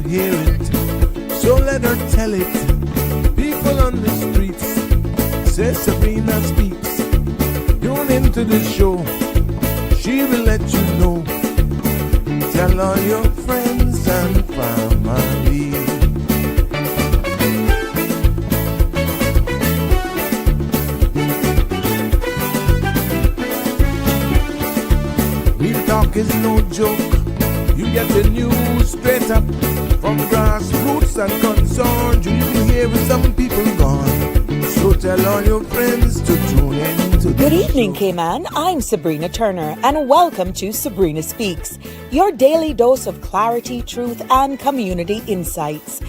hear it, so let her tell it. People on the streets say Sabrina speaks. Tune into the show, she will let you know. Tell all your friends and family. Real talk is no joke. You get the news straight up from grassroots and concerns. You can hear some people gone. So tell all your friends to tune in to Good evening, Cayman. I'm Sabrina Turner, and welcome to Sabrina Speaks, your daily dose of clarity, truth, and community insights.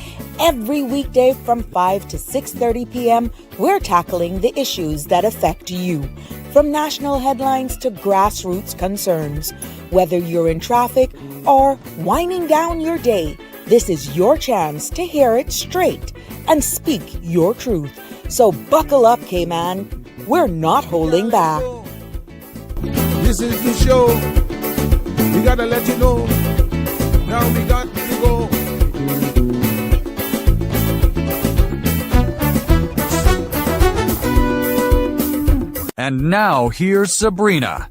Every weekday from 5 to 6:30 p.m., we're tackling the issues that affect you, from national headlines to grassroots concerns. Whether you're in traffic or winding down your day, this is your chance to hear it straight and speak your truth. So buckle up, Cayman. We're not holding back. This is the show. We gotta let you know. Now we got to go. And now here's Sabrina.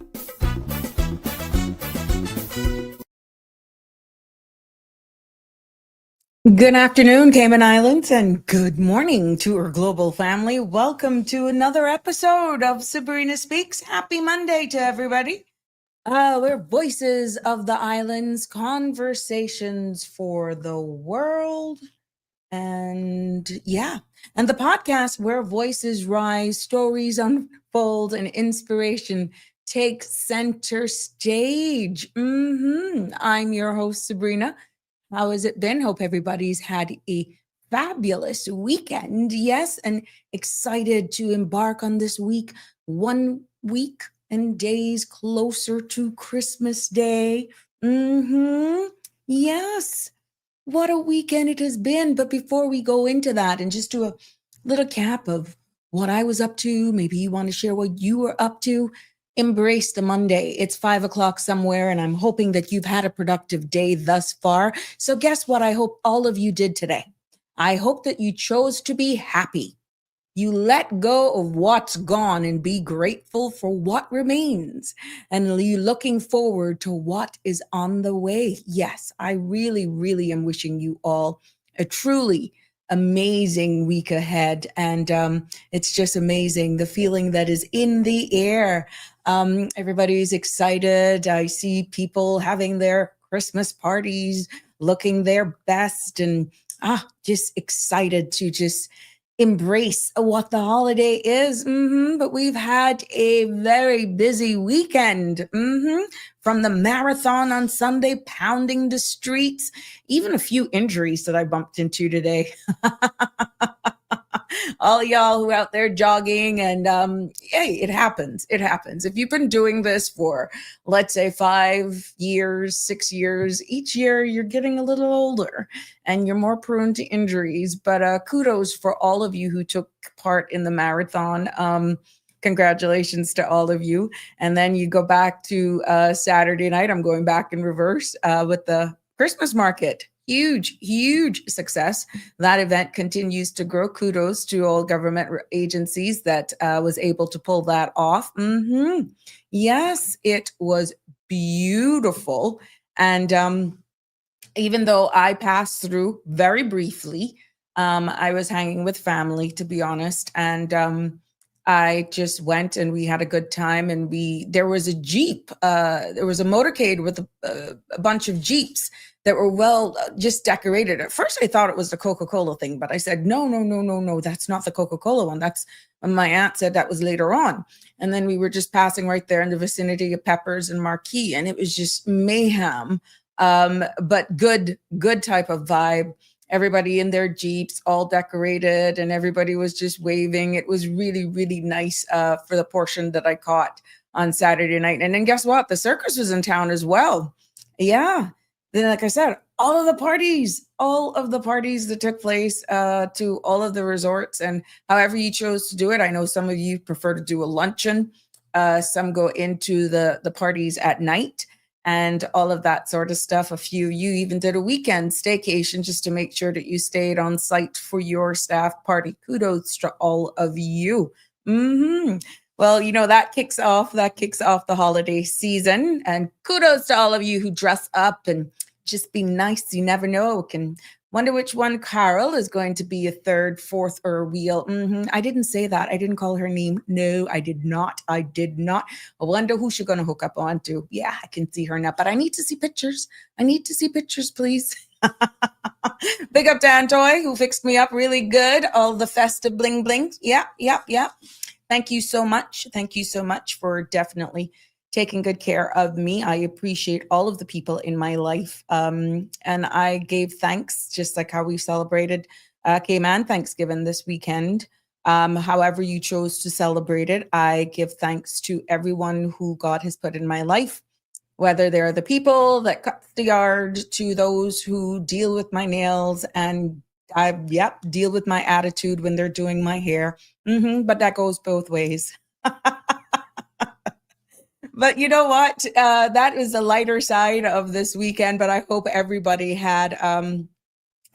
Good afternoon, Cayman Islands, and good morning to our global family. Welcome to another episode of Sabrina Speaks. Happy Monday to everybody. We're Voices of the Islands, conversations for the world. And the podcast where voices rise, stories unfold, and inspiration take center stage. I'm your host, Sabrina. How has it been? Hope everybody's had a fabulous weekend. Yes, and excited to embark on this week, 1 week and days closer to Christmas Day. Yes, what a weekend it has been. But before we go into that and just do a little cap of what I was up to, maybe you want to share what you were up to. Embrace the Monday. It's 5 o'clock somewhere, and I'm hoping that you've had a productive day thus far. So guess what I hope all of you did today? I hope that you chose to be happy. You let go of what's gone and be grateful for what remains. And you looking forward to what is on the way. Yes, I really, really am wishing you all a truly amazing week ahead. And it's just amazing, the feeling that is in the air. Everybody's excited. I see people having their Christmas parties, looking their best, and just excited to just embrace what the holiday is. But we've had a very busy weekend. From the marathon on Sunday, pounding the streets, even a few injuries that I bumped into today. All y'all who out there jogging, and hey, it happens. It happens. If you've been doing this for, let's say, 5 years, 6 years, each year you're getting a little older and you're more prone to injuries. But kudos for all of you who took part in the marathon. Congratulations to all of you. And then you go back to Saturday night. I'm going back in reverse with the Christmas market. Huge success. That event continues to grow. Kudos to all government agencies that was able to pull that off. Yes, it was beautiful. And even though I passed through very briefly, I was hanging with family, to be honest. And I just went and we had a good time. And there was a Jeep, there was a motorcade with a bunch of Jeeps that were just decorated. At first I thought it was the Coca-Cola thing, but I said, no, that's not the Coca-Cola one. That's, my aunt said that was later on. And then we were just passing right there in the vicinity of Peppers and Marquee, and it was just mayhem, but good type of vibe. Everybody in their Jeeps, all decorated, and everybody was just waving. It was really, really nice for the portion that I caught on Saturday night. And then guess what? The circus was in town as well. Yeah. Then, like I said, all of the parties that took place to all of the resorts, and however you chose to do it. I know some of you prefer to do a luncheon. Some go into the parties at night. and all of that sort of stuff. You even did a weekend staycation just to make sure that you stayed on site for your staff party. Kudos to all of you. Well, that kicks off the holiday season, and kudos to all of you who dress up and just be nice. You never know. Can wonder which one Carol is going to be, a third, fourth, or a wheel. I didn't say that. I didn't call her name. No, I did not. I wonder who she's going to hook up onto. Yeah, I can see her now, but I need to see pictures. Please. Big up to Antoy, who fixed me up really good. All the festive bling bling. Yeah. Thank you so much. Thank you so much for definitely taking good care of me. I appreciate all of the people in my life. And I gave thanks, just like how we celebrated Cayman Thanksgiving this weekend. However you chose to celebrate it, I give thanks to everyone who God has put in my life, whether they're the people that cut the yard, to those who deal with my nails and deal with my attitude when they're doing my hair. But that goes both ways. But you know what? That is the lighter side of this weekend. But I hope everybody had,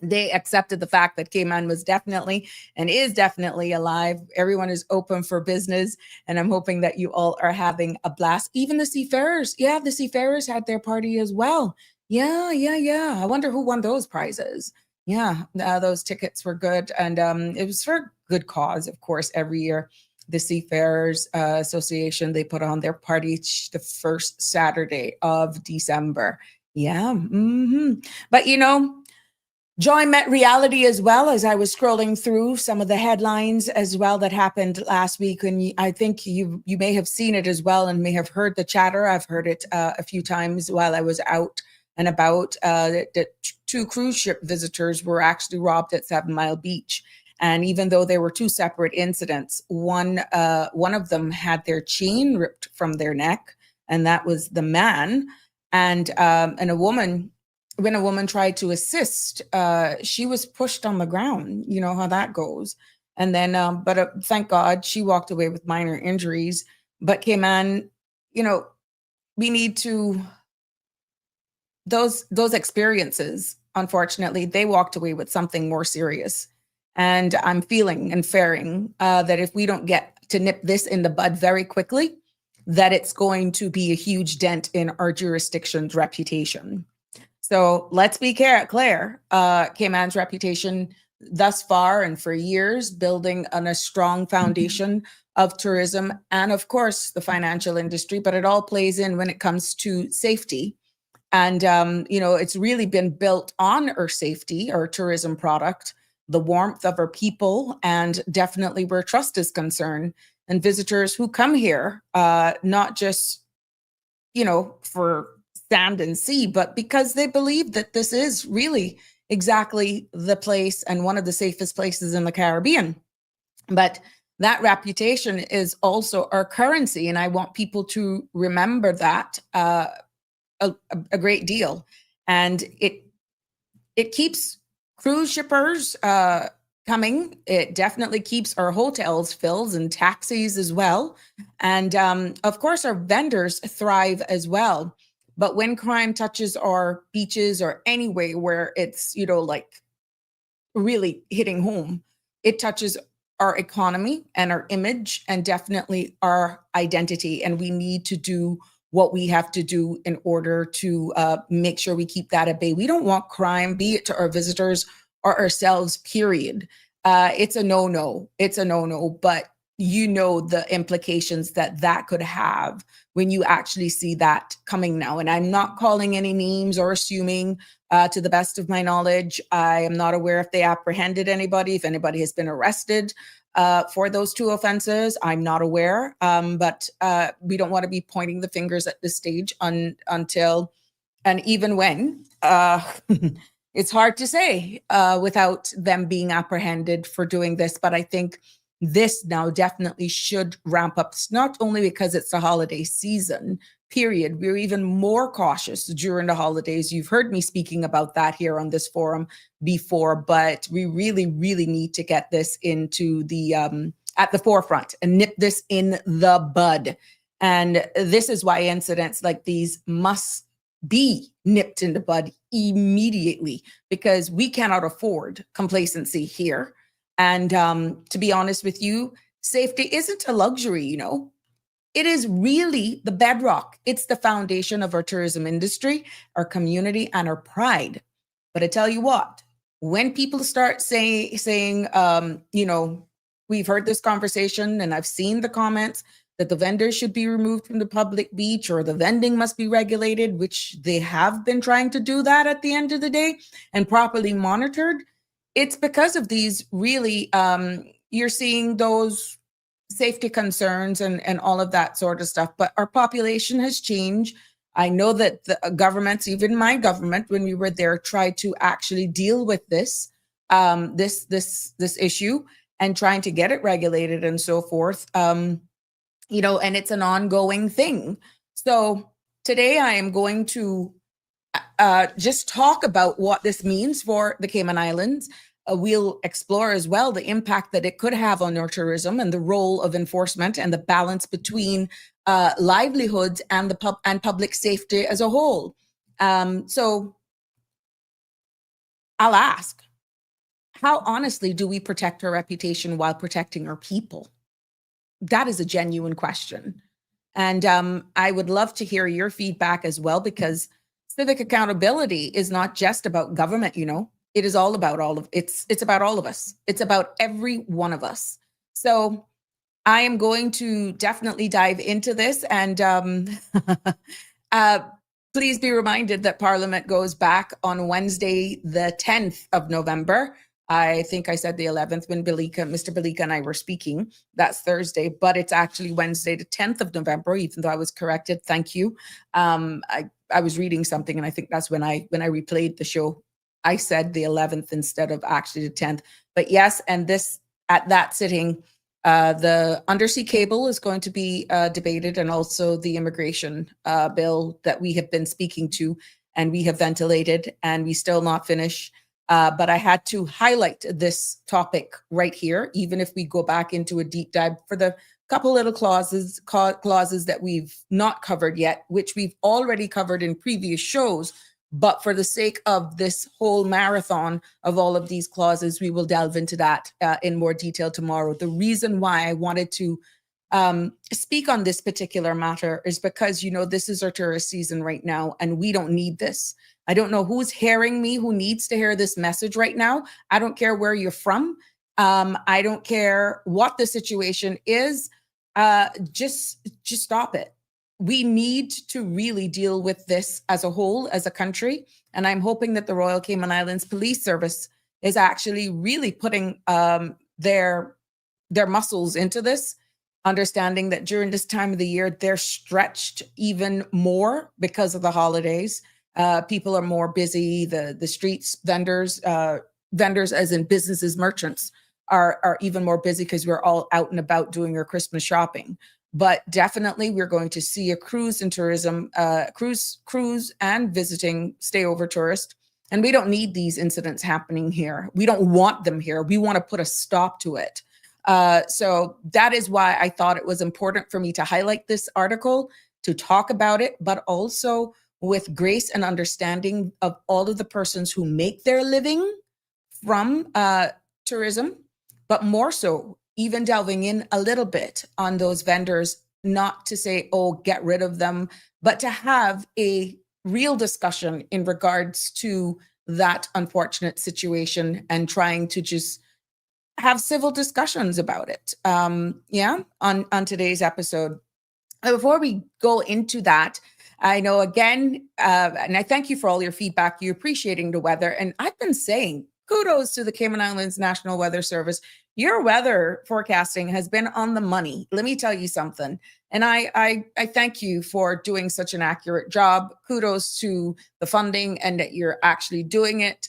they accepted the fact that Cayman was definitely and is definitely alive. Everyone is open for business. And I'm hoping that you all are having a blast. Even the seafarers. Yeah, the seafarers had their party as well. Yeah. I wonder who won those prizes. Yeah, those tickets were good. And it was for good cause, of course, every year. The Seafarers Association, they put on their party the first Saturday of December. Yeah. But joy met reality as well, as I was scrolling through some of the headlines as well that happened last week. And I think you may have seen it as well and may have heard the chatter. I've heard it a few times while I was out and about. That 2 cruise ship visitors were actually robbed at 7 Mile Beach. And even though there were 2 separate incidents, one of them had their chain ripped from their neck, and that was the man. And a woman, when a woman tried to assist, she was pushed on the ground. You know how that goes. And then, but thank God she walked away with minor injuries. But Cayman, we need to, those experiences, unfortunately, they walked away with something more serious. And I'm feeling and fearing that if we don't get to nip this in the bud very quickly, that it's going to be a huge dent in our jurisdiction's reputation. So let's be clear. Cayman's reputation thus far and for years, building on a strong foundation of tourism and, of course, the financial industry, but it all plays in when it comes to safety. And, it's really been built on our safety, our tourism product, the warmth of our people, and definitely where trust is concerned. And visitors who come here, not just, for sand and sea, but because they believe that this is really exactly the place and one of the safest places in the Caribbean. But that reputation is also our currency. And I want people to remember that a great deal. And it keeps cruise shippers coming. It definitely keeps our hotels filled and taxis as well. And of course, our vendors thrive as well. But when crime touches our beaches or anywhere where it's, like really hitting home, it touches our economy and our image and definitely our identity. And we need to do what we have to do in order to make sure we keep that at bay. We don't want crime, be it to our visitors or ourselves, period. It's a no-no. It's a no-no. But the implications that could have when you actually see that coming now. And I'm not calling any names or assuming, to the best of my knowledge. I am not aware if they apprehended anybody, if anybody has been arrested for those 2 offenses. I'm not aware. But we don't want to be pointing the fingers at this stage until and even when. It's hard to say without them being apprehended for doing this. But I think this now definitely should ramp up, not only because it's the holiday season, period. We're even more cautious during the holidays. You've heard me speaking about that here on this forum before, but we really, really need to get this into the at the forefront and nip this in the bud. And this is why incidents like these must be nipped in the bud immediately, because we cannot afford complacency here. And to be honest with you, safety isn't a luxury, It is really the bedrock. It's the foundation of our tourism industry, our community, and our pride. But I tell you what, when people start saying, we've heard this conversation and I've seen the comments that the vendors should be removed from the public beach or the vending must be regulated, which they have been trying to do that at the end of the day and properly monitored. It's because of these really, you're seeing those safety concerns and all of that sort of stuff. But our population has changed. I know that the governments, even my government, when we were there, tried to actually deal with this issue and trying to get it regulated and so forth. And it's an ongoing thing. So today I am going to just talk about what this means for the Cayman Islands. We'll explore as well the impact that it could have on our tourism and the role of enforcement and the balance between livelihoods and public safety as a whole. So I'll ask, how honestly do we protect our reputation while protecting our people? That is a genuine question. And I would love to hear your feedback as well, because civic accountability is not just about government, It is all about it's about all of us. It's about every one of us. So I am going to definitely dive into this, and please be reminded that Parliament goes back on Wednesday, the 10th of November. I think I said the 11th when Mr. Belika and I were speaking. That's Thursday, but it's actually Wednesday, the 10th of November, even though I was corrected. Thank you. I was reading something, and I think that's when I replayed the show. I said the 11th instead of actually the 10th. But yes, and at that sitting, the undersea cable is going to be debated, and also the immigration bill that we have been speaking to and we have ventilated, and we still not finished. But I had to highlight this topic right here, even if we go back into a deep dive for the couple little clauses that we've not covered yet, which we've already covered in previous shows. But for the sake of this whole marathon of all of these clauses, we will delve into that in more detail tomorrow. The reason why I wanted to speak on this particular matter is because, this is our tourist season right now, and we don't need this. I don't know who's hearing me, who needs to hear this message right now. I don't care where you're from. I don't care what the situation is. Just stop it. We need to really deal with this as a whole, as a country. And I'm hoping that the Royal Cayman Islands Police Service is actually really putting their muscles into this, understanding that during this time of the year, they're stretched even more because of the holidays. People are more busy. The streets vendors as in businesses, merchants are even more busy because we're all out and about doing our Christmas shopping. But definitely we're going to see a cruise and tourism, cruise and visiting stay over tourist. And we don't need these incidents happening here. We don't want them here. We want to put a stop to it. So that is why I thought it was important for me to highlight this article, to talk about it, but also with grace and understanding of all of the persons who make their living from tourism, but more so even delving in a little bit on those vendors, not to say, oh, get rid of them, but to have a real discussion in regards to that unfortunate situation and trying to just have civil discussions about it. On today's episode. Before we go into that, I know again, and I thank you for all your feedback. You're appreciating the weather. And I've been saying kudos to the Cayman Islands National Weather Service. Your weather forecasting has been on the money. Let me tell you something. And I thank you for doing such an accurate job. Kudos to the funding and that you're actually doing it.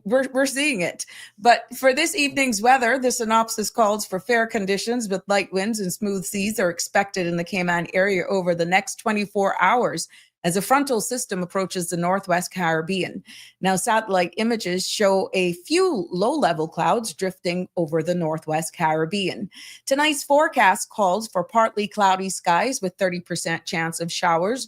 We're seeing it. But for this evening's weather, the synopsis calls for fair conditions with light winds and smooth seas are expected in the Cayman area over the next 24 hours as a frontal system approaches the Northwest Caribbean. Now, satellite images show a few low-level clouds drifting over the Northwest Caribbean. Tonight's forecast calls for partly cloudy skies with 30% chance of showers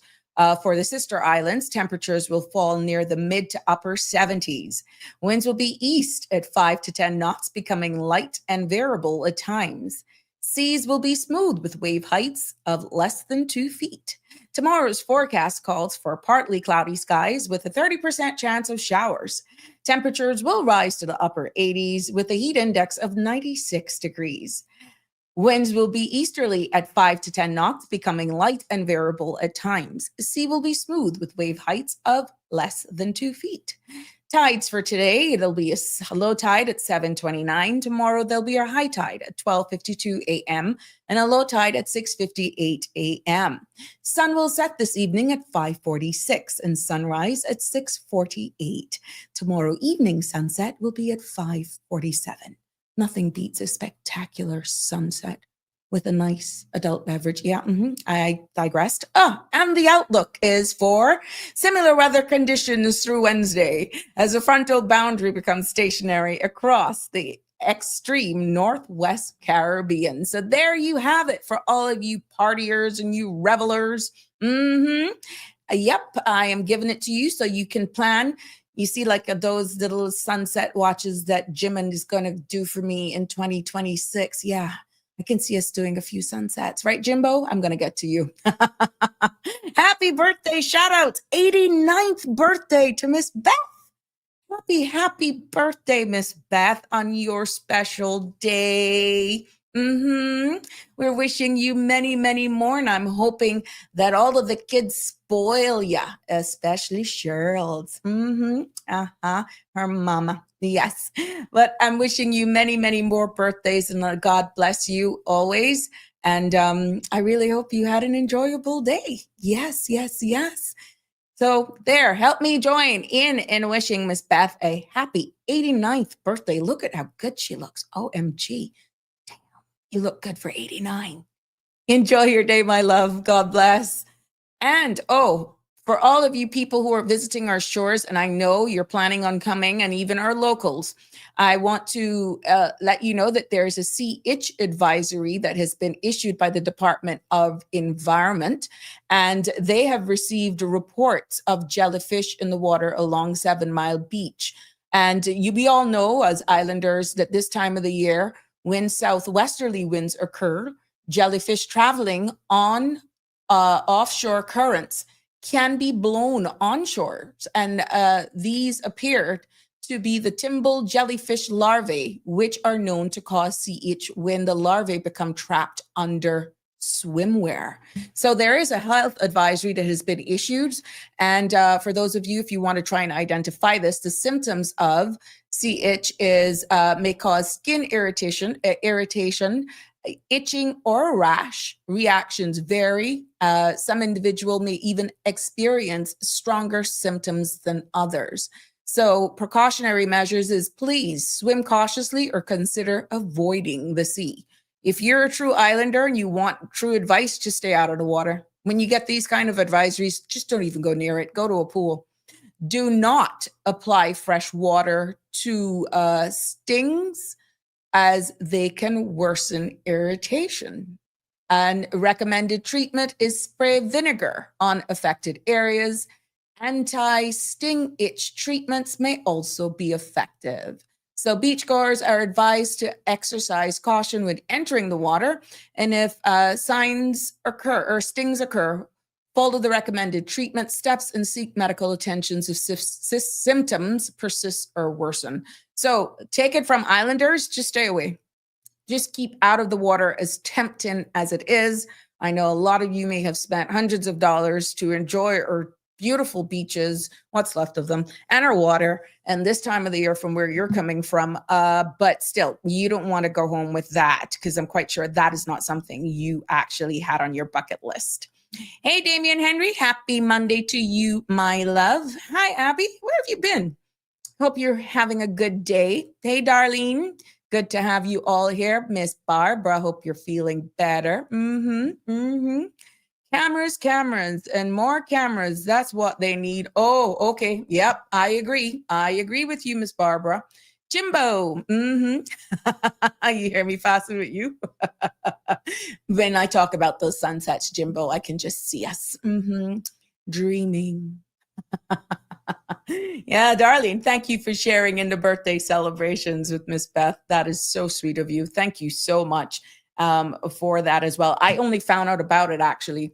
For the sister islands, temperatures will fall near the mid to upper 70s. Winds will be east at 5 to 10 knots, becoming light and variable at times. Seas will be smooth with wave heights of less than 2 feet. Tomorrow's forecast calls for partly cloudy skies with a 30% chance of showers. Temperatures will rise to the upper 80s with a heat index of 96 degrees. Winds will be easterly at 5 to 10 knots, becoming light and variable at times. The sea will be smooth with wave heights of less than 2 feet. Tides for today, it'll be a low tide at 7:29. Tomorrow, there'll be a high tide at 12:52 a.m. and a low tide at 6:58 a.m. Sun will set this evening at 5:46 and sunrise at 6:48. Tomorrow evening sunset will be at 5:47. Nothing beats a spectacular sunset with a nice adult beverage. Yeah, I digressed. And the outlook is for similar weather conditions through Wednesday as a frontal boundary becomes stationary across the extreme Northwest Caribbean. So there you have it for all of you partiers and you revelers. Yep, I am giving it to you so you can plan. You see, like those little sunset watches that Jimin is going to do for me in 2026. Yeah, I can see us doing a few sunsets, right, Jimbo? I'm going to get to you. Happy birthday, shout out, 89th birthday to Miss Beth. Happy birthday, Miss Beth, on your special day. We're wishing you many, many more, and I'm hoping that all of the kids spoil ya, especially Cheryl's. Her mama. Yes. But I'm wishing you many, many more birthdays, and God bless you always. And I really hope you had an enjoyable day. Yes. So there, help me join in wishing Miss Beth a happy 89th birthday. Look at how good she looks. OMG. Damn, you look good for 89. Enjoy your day, my love. God bless. And for all of you people who are visiting our shores, and I know you're planning on coming, and even our locals, I want to let you know that there's a sea itch advisory that has been issued by the Department of Environment, and they have received reports of jellyfish in the water along 7 Mile Beach. And we all know as islanders that this time of the year, when southwesterly winds occur, jellyfish traveling on offshore currents can be blown onshore. And these appeared to be the thimble jellyfish larvae, which are known to cause sea itch when the larvae become trapped under swimwear. So there is a health advisory that has been issued. And for those of you, if you want to try and identify this, the symptoms of sea itch may cause skin irritation, itching or rash. Reactions vary. Some individual may even experience stronger symptoms than others. So precautionary measures is please swim cautiously or consider avoiding the sea. If you're a true islander and you want true advice, just stay out of the water. When you get these kind of advisories, just don't even go near it. Go to a pool. Do not apply fresh water to stings, as they can worsen irritation. And recommended treatment is spray vinegar on affected areas. Anti-sting itch treatments may also be effective. So beachgoers are advised to exercise caution when entering the water. And if signs occur or stings occur, follow the recommended treatment steps and seek medical attention if symptoms persist or worsen. So take it from islanders, just stay away. Just keep out of the water, as tempting as it is. I know a lot of you may have spent hundreds of dollars to enjoy our beautiful beaches, what's left of them, and our water, and this time of the year from where you're coming from. But still, you don't want to go home with that, because I'm quite sure that is not something you actually had on your bucket list. Hey, Damian Henry, happy Monday to you, my love. Hi, Abby. Where have you been? Hope you're having a good day. Hey, Darlene. Good to have you all here. Miss Barbara, hope you're feeling better. Cameras, and more cameras. That's what they need. Oh, okay. Yep, I agree. I agree with you, Miss Barbara. Jimbo. You hear me faster with you? When I talk about those sunsets, Jimbo, I can just see us. dreaming. Yeah, darling, thank you for sharing in the birthday celebrations with Miss Beth. That is so sweet of you. Thank you so much for that as well. I only found out about it actually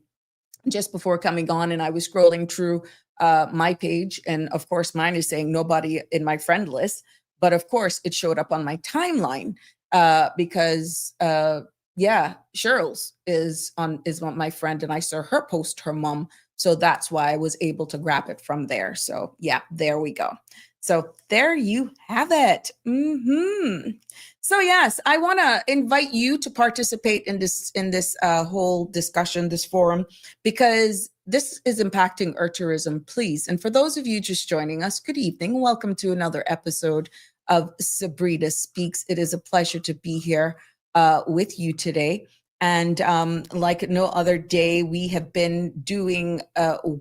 just before coming on, and I was scrolling through my page, and of course mine is saying nobody in my friend list, but of course it showed up on my timeline because yeah, Cheryl's is my friend, and I saw her post her mom, so that's why I was able to grab it from there. So yeah, there we go. So there you have it. So yes, I want to invite you to participate in this whole discussion, this forum, because this is impacting Earth tourism, please. And for those of you just joining us, good evening. Welcome to another episode of Sabrina Speaks. It is a pleasure to be here with you today. And like no other day, we have been doing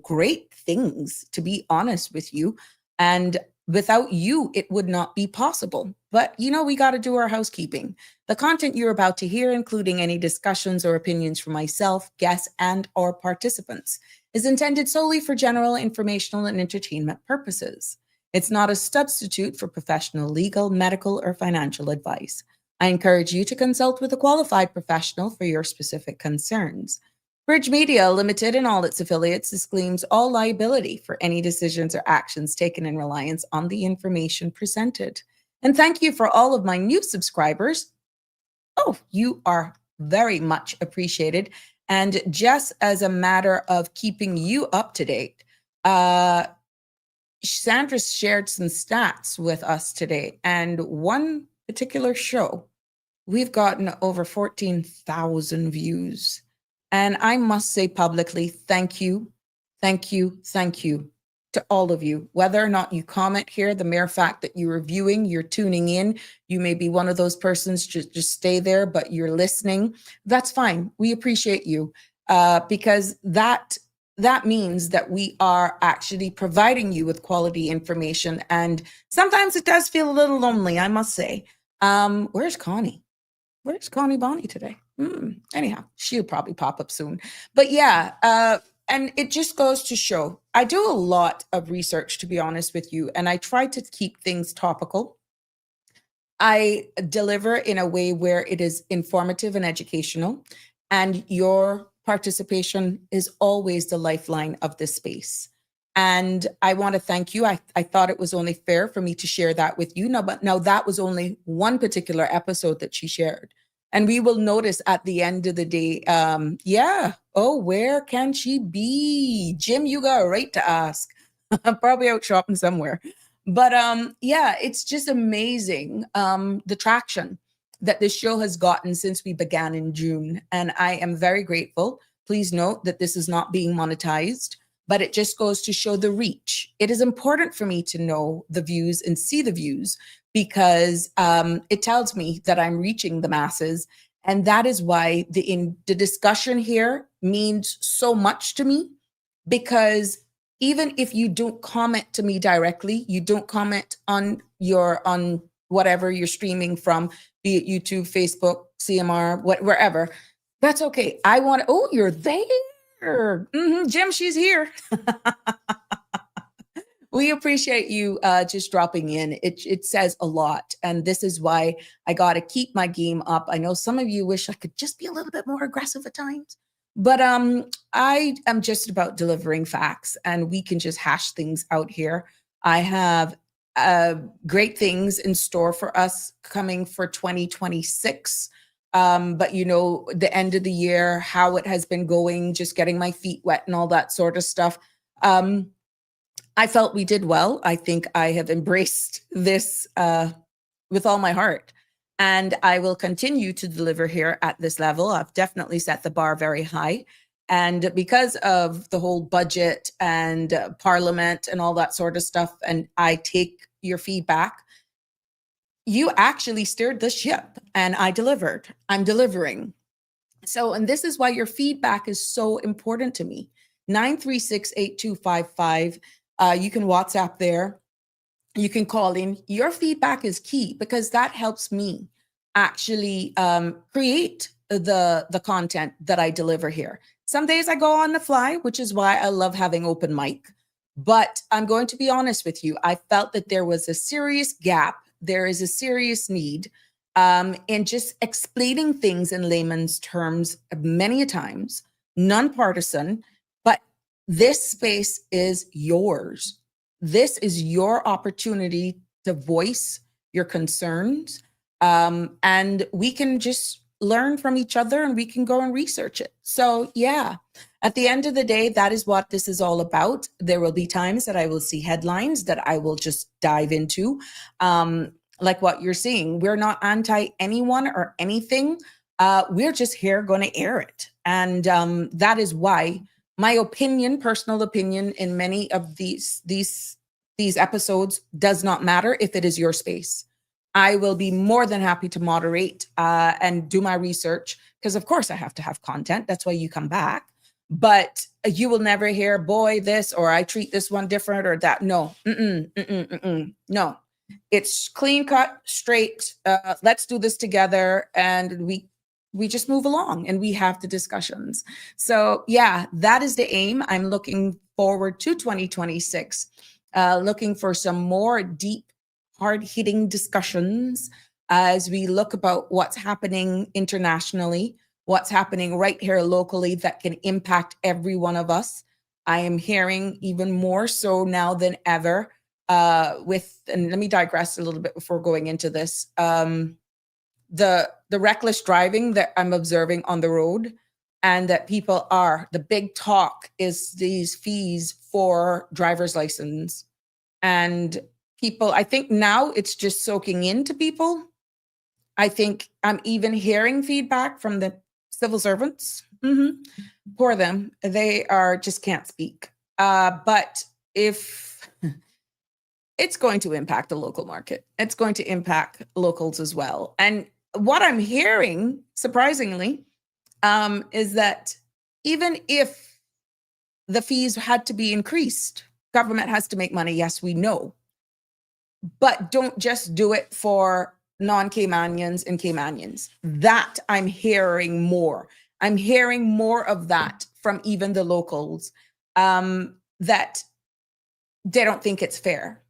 great things, to be honest with you. And without you, it would not be possible. But, you know, we got to do our housekeeping. The content you're about to hear, including any discussions or opinions from myself, guests, and or participants, is intended solely for general informational and entertainment purposes. It's not a substitute for professional legal, medical, or financial advice. I encourage you to consult with a qualified professional for your specific concerns. Bridge Media Limited and all its affiliates disclaims all liability for any decisions or actions taken in reliance on the information presented. And thank you for all of my new subscribers. Oh, you are very much appreciated. And just as a matter of keeping you up to date, Sandra shared some stats with us today. And one particular show, we've gotten over 14,000 views. And I must say publicly, thank you, thank you, thank you to all of you. Whether or not you comment here, the mere fact that you're viewing, you're tuning in, you may be one of those persons, just stay there, but you're listening. That's fine. We appreciate you because that means that we are actually providing you with quality information. And sometimes it does feel a little lonely, I must say. Where's Connie? Where's Connie Bonnie today? Anyhow, she'll probably pop up soon. But yeah, and it just goes to show, I do a lot of research, to be honest with you, and I try to keep things topical. I deliver in a way where it is informative and educational, and your participation is always the lifeline of this space. And I want to thank you. I thought it was only fair for me to share that with you. But now that was only one particular episode that she shared. And we will notice at the end of the day, where can she be? Jim, you got a right to ask. I'm probably out shopping somewhere. But it's just amazing the traction that this show has gotten since we began in June. And I am very grateful. Please note that this is not being monetized, but it just goes to show the reach. It is important for me to know the views and see the views because it tells me that I'm reaching the masses. And that is why the discussion here means so much to me, because even if you don't comment to me directly, you don't comment on whatever you're streaming from, be it YouTube, Facebook, CMR, wherever, that's okay. You're there. Jim, she's here. We appreciate you just dropping in. It says a lot. And this is why I got to keep my game up. I know some of you wish I could just be a little bit more aggressive at times. But I am just about delivering facts, and we can just hash things out here. I have great things in store for us coming for 2026. But you know, the end of the year, how it has been going, just getting my feet wet and all that sort of stuff. I felt we did well. I think I have embraced this with all my heart. And I will continue to deliver here at this level. I've definitely set the bar very high. And because of the whole budget and parliament and all that sort of stuff, and I take your feedback, you actually steered the ship and I delivered. I'm delivering. So, and this is why your feedback is so important to me. 936-8255. You can WhatsApp there. You can call in. Your feedback is key because that helps me actually create the content that I deliver here. Some days I go on the fly, which is why I love having open mic. But I'm going to be honest with you. I felt that there was a serious gap. There is a serious need in just explaining things in layman's terms many a times, nonpartisan. But this space is yours. This is your opportunity to voice your concerns. And we can just learn from each other and we can go and research it. So, yeah, at the end of the day, that is what this is all about. There will be times that I will see headlines that I will just dive into. Like what you're seeing, we're not anti anyone or anything. We're just here going to air it. And that is why my opinion, personal opinion in many of these episodes does not matter if it is your space. I will be more than happy to moderate and do my research because, of course, I have to have content. That's why you come back. But you will never hear, boy, this, or I treat this one different or that. No, no. It's clean cut, straight. Let's do this together. And we just move along and we have the discussions. So, yeah, that is the aim. I'm looking forward to 2026, looking for some more deep, hard-hitting discussions as we look about what's happening internationally, what's happening right here locally that can impact every one of us. I am hearing even more so now than ever and let me digress a little bit before going into this, the reckless driving that I'm observing on the road and that people the big talk is these fees for driver's license. And people, I think now it's just soaking into people. I think I'm even hearing feedback from the civil servants. Poor them. They just can't speak. But if it's going to impact the local market, it's going to impact locals as well. And what I'm hearing, surprisingly, is that even if the fees had to be increased, government has to make money. Yes, we know. But don't just do it for non-Caymanians and Caymanians. That I'm hearing more. I'm hearing more of that from even the locals, that they don't think it's fair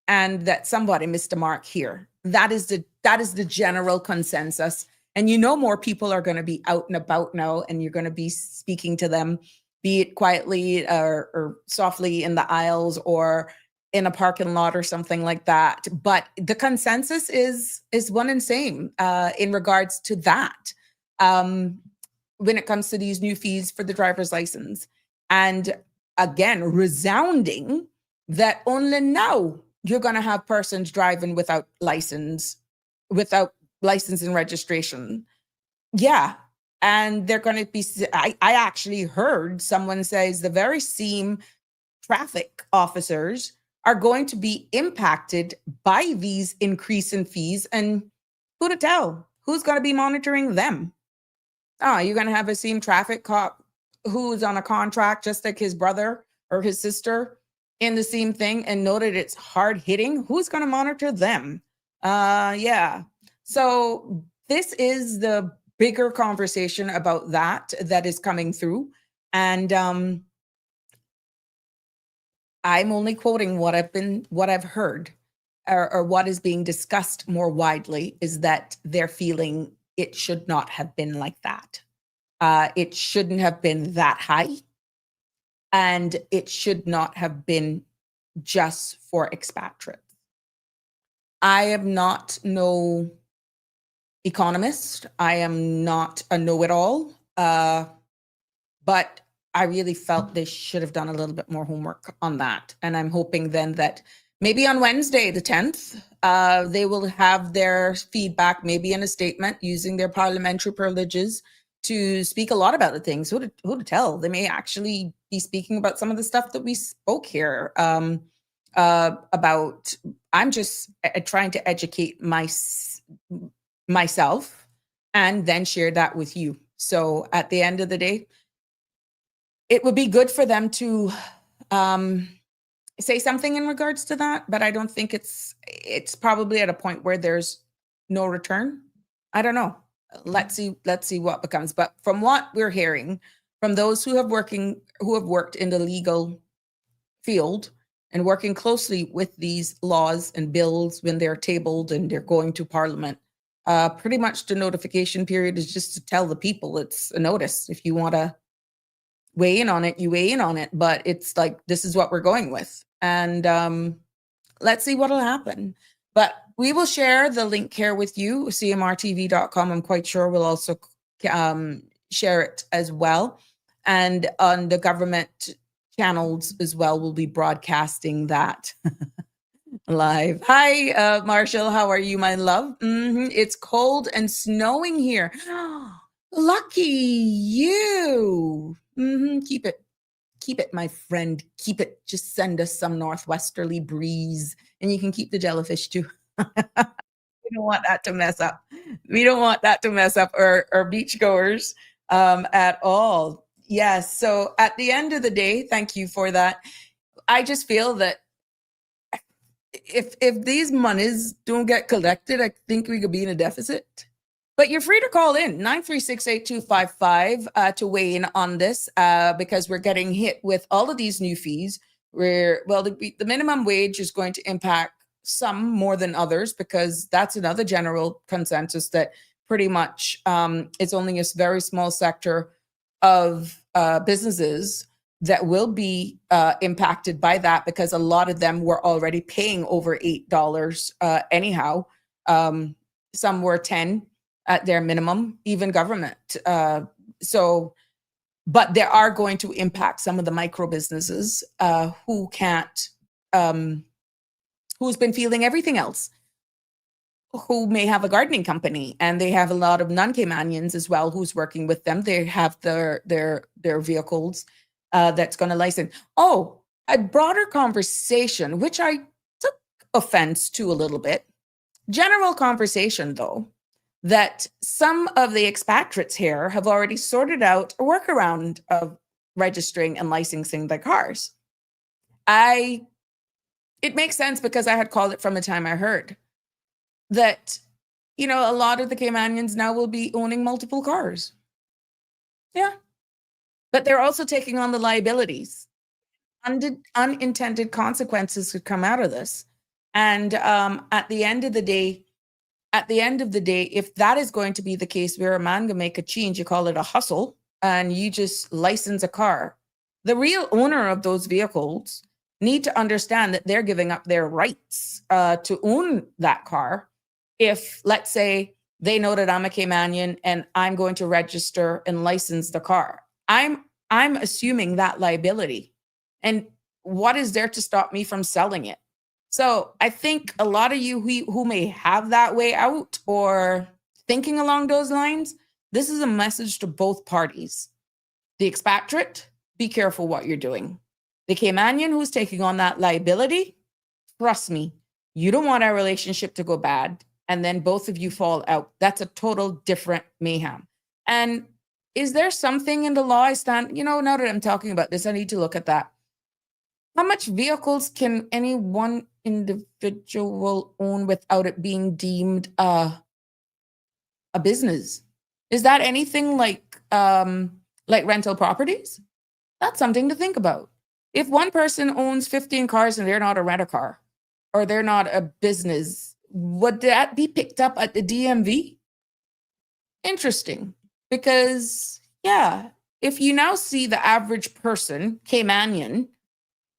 and that somebody missed a mark here. That is the general consensus. And more people are going to be out and about now, and you're going to be speaking to them, be it quietly or softly in the aisles or in a parking lot or something like that. But the consensus is one and same in regards to that when it comes to these new fees for the driver's license. And again, resounding that only now you're going to have persons driving without license and registration. Yeah. And they're going to be, I actually heard someone says the very same traffic officers are going to be impacted by these increase in fees. And who to tell? Who's going to be monitoring them? You're going to have a same traffic cop who's on a contract just like his brother or his sister in the same thing and know that it's hard hitting. Who's going to monitor them? Yeah. So this is the bigger conversation about that is coming through. And I'm only quoting what I've heard or what is being discussed more widely is that they're feeling it should not have been like that. It shouldn't have been that high. And it should not have been just for expatriates. I am not no economist. I am not a know-it-all. But I really felt they should have done a little bit more homework on that. And I'm hoping then that maybe on Wednesday, the 10th, they will have their feedback, maybe in a statement using their parliamentary privileges to speak a lot about the things. Who to tell? They may actually be speaking about some of the stuff that we spoke here about. I'm just trying to educate myself and then share that with you. So at the end of the day, it would be good for them to say something in regards to that, but I don't think it's probably at a point where there's no return. I don't know. Let's see what becomes. But from what we're hearing from those who have worked in the legal field and working closely with these laws and bills when they're tabled and they're going to Parliament. Pretty much the notification period is just to tell the people it's a notice. If you want to weigh in on it, you weigh in on it. But it's like, this is what we're going with. And let's see what'll happen. But we will share the link here with you, cmrtv.com. I'm quite sure we'll also share it as well. And on the government channels as well, we'll be broadcasting that live. Hi, Marshall. How are you, my love? It's cold and snowing here. Lucky you. Keep it, my friend. Keep it. Just send us some northwesterly breeze, and you can keep the jellyfish too. We don't want that to mess up. We don't want that to mess up our beachgoers at all. Yes. So at the end of the day, thank you for that. I just feel that if these monies don't get collected, I think we could be in a deficit. But you're free to call in 936-8255 to weigh in on this because we're getting hit with all of these new fees. The minimum wage is going to impact some more than others because that's another general consensus that pretty much it's only a very small sector of businesses that will be impacted by that because a lot of them were already paying over $8 anyhow. Some were 10 at their minimum, even government. But there are going to impact some of the micro businesses who can't, who's been feeling everything else, who may have a gardening company and they have a lot of non-Caymanians as well who's working with them. They have their vehicles that's going to license. Oh, a broader conversation, which I took offense to a little bit. General conversation, though, that some of the expatriates here have already sorted out a workaround of registering and licensing their cars. It makes sense because I had called it from the time I heard that, a lot of the Caymanians now will be owning multiple cars. Yeah. But they're also taking on the liabilities. Unintended consequences could come out of this. And at the end of the day, if that is going to be the case where a man can make a change, you call it a hustle, and you just license a car, the real owner of those vehicles need to understand that they're giving up their rights to own that car. If, let's say, they know that I'm a Caymanian and I'm going to register and license the car, I'm assuming that liability. And what is there to stop me from selling it? So I think a lot of you who may have that way out or thinking along those lines, this is a message to both parties. The expatriate, be careful what you're doing. The Caymanian who's taking on that liability, trust me, you don't want our relationship to go bad and then both of you fall out. That's a total different mayhem. And is there something in the law now that I'm talking about this, I need to look at that. How much vehicles can any one individual own without it being deemed a business? Is that anything like rental properties? That's something to think about. If one person owns 15 cars and they're not a rent-a-car or they're not a business, would that be picked up at the DMV? Interesting. Because, if you now see the average person, Caymanian,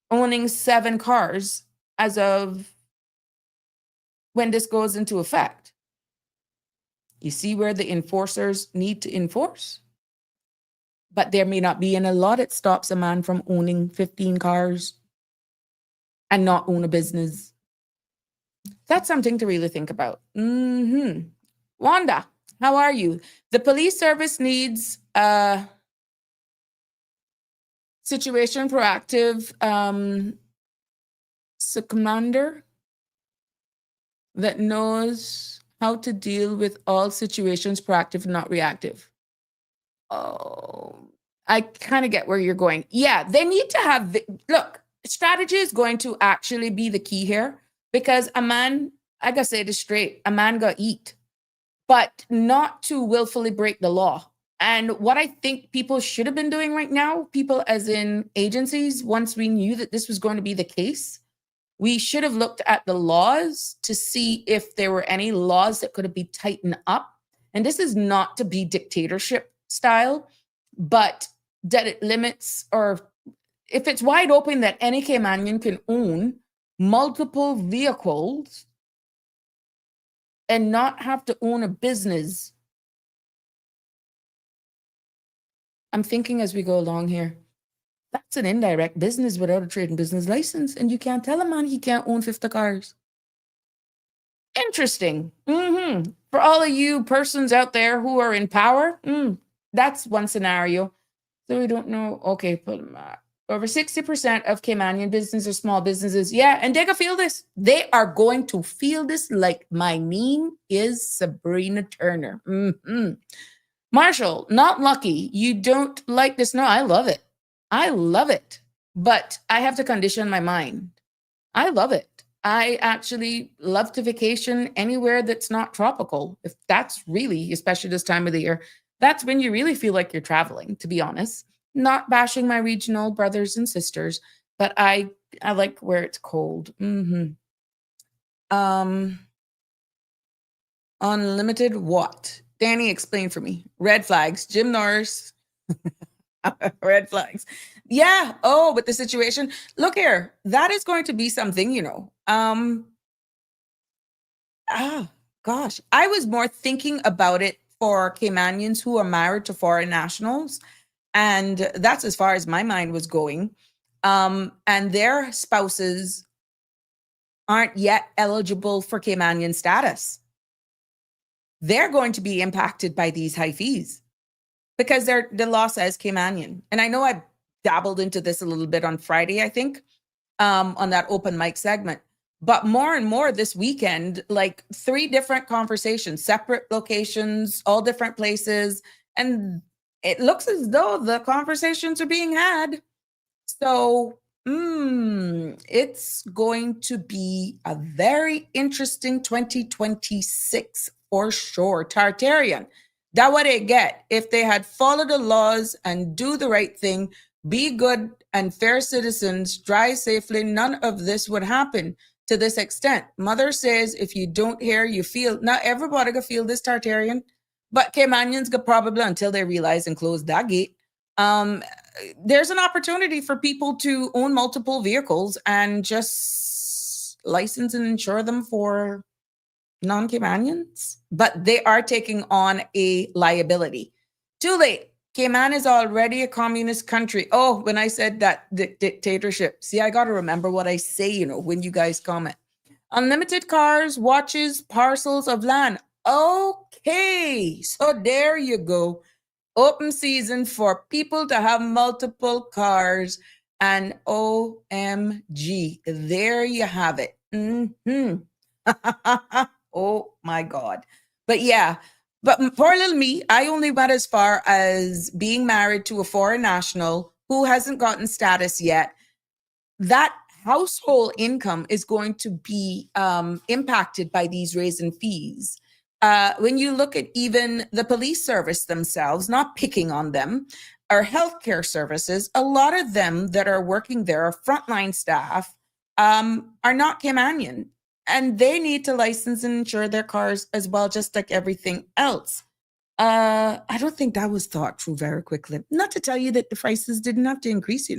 owning 7 cars as of when this goes into effect, you see where the enforcers need to enforce. But there may not be in a law that stops a man from owning 15 cars and not own a business. That's something to really think about. Wanda, how are you? The police service needs situation proactive commander that knows how to deal with all situations, proactive, not reactive. Oh, I kind of get where you're going. Yeah, they need to have, look, strategy is going to actually be the key here because a man, I gotta say this straight, a man got eat, but not to willfully break the law And what I think people should have been doing right now, people as in agencies, once we knew that this was going to be the case, we should have looked at the laws to see if there were any laws that could be tightened up. And this is not to be dictatorship style, but that it limits, or if it's wide open that any Caymanian can own multiple vehicles and not have to own a business. I'm thinking as we go along here, that's an indirect business without a trade and business license. And you can't tell a man he can't own 50 cars. Interesting. For all of you persons out there who are in power, that's one scenario. So we don't know. Okay, put them up. Over 60% of Caymanian businesses are small businesses. Yeah, and they're going to feel this. They are going to feel this like my name is Sabrina Turner. Marshall, not lucky. You don't like this. No, I love it. I love it. But I have to condition my mind. I love it. I actually love to vacation anywhere that's not tropical. If that's really, especially this time of the year, that's when you really feel like you're traveling, to be honest. Not bashing my regional brothers and sisters, but I like where it's cold. Unlimited what? Danny, explain for me. Red flags. Jim Norris. Red flags. Yeah. Oh, but the situation. Look here. That is going to be something, gosh. I was more thinking about it for Caymanians who are married to foreign nationals. And that's as far as my mind was going. And their spouses aren't yet eligible for Caymanian status. They're going to be impacted by these high fees because the law says Caymanian. And I know I dabbled into this a little bit on Friday, I think, on that open mic segment. But more and more this weekend, like 3 different conversations, separate locations, all different places. And it looks as though the conversations are being had. So it's going to be a very interesting 2026 for sure. Tartarian, that what they get if they had followed the laws and do the right thing, be good and fair citizens, drive safely. None of this would happen to this extent. Mother says, if you don't hear, you feel. Not everybody can feel this, Tartarian. But Caymanians could probably, until they realize and close that gate, there's an opportunity for people to own multiple vehicles and just license and insure them for non-Caymanians. But they are taking on a liability. Too late. Cayman is already a communist country. Oh, when I said that dictatorship. See, I got to remember what I say, when you guys comment. Unlimited cars, watches, parcels of land. Okay, so there you go. Open season for people to have multiple cars, and OMG, there you have it. Oh my God. But yeah, but poor little me, I only went as far as being married to a foreign national who hasn't gotten status yet. That household income is going to be impacted by these raising fees. When you look at even the police service themselves, not picking on them, or healthcare services, a lot of them that are working there, frontline staff, are not Caymanian, and they need to license and insure their cars as well, just like everything else. I don't think that was thought through very quickly. Not to tell you that the prices didn't have to increase,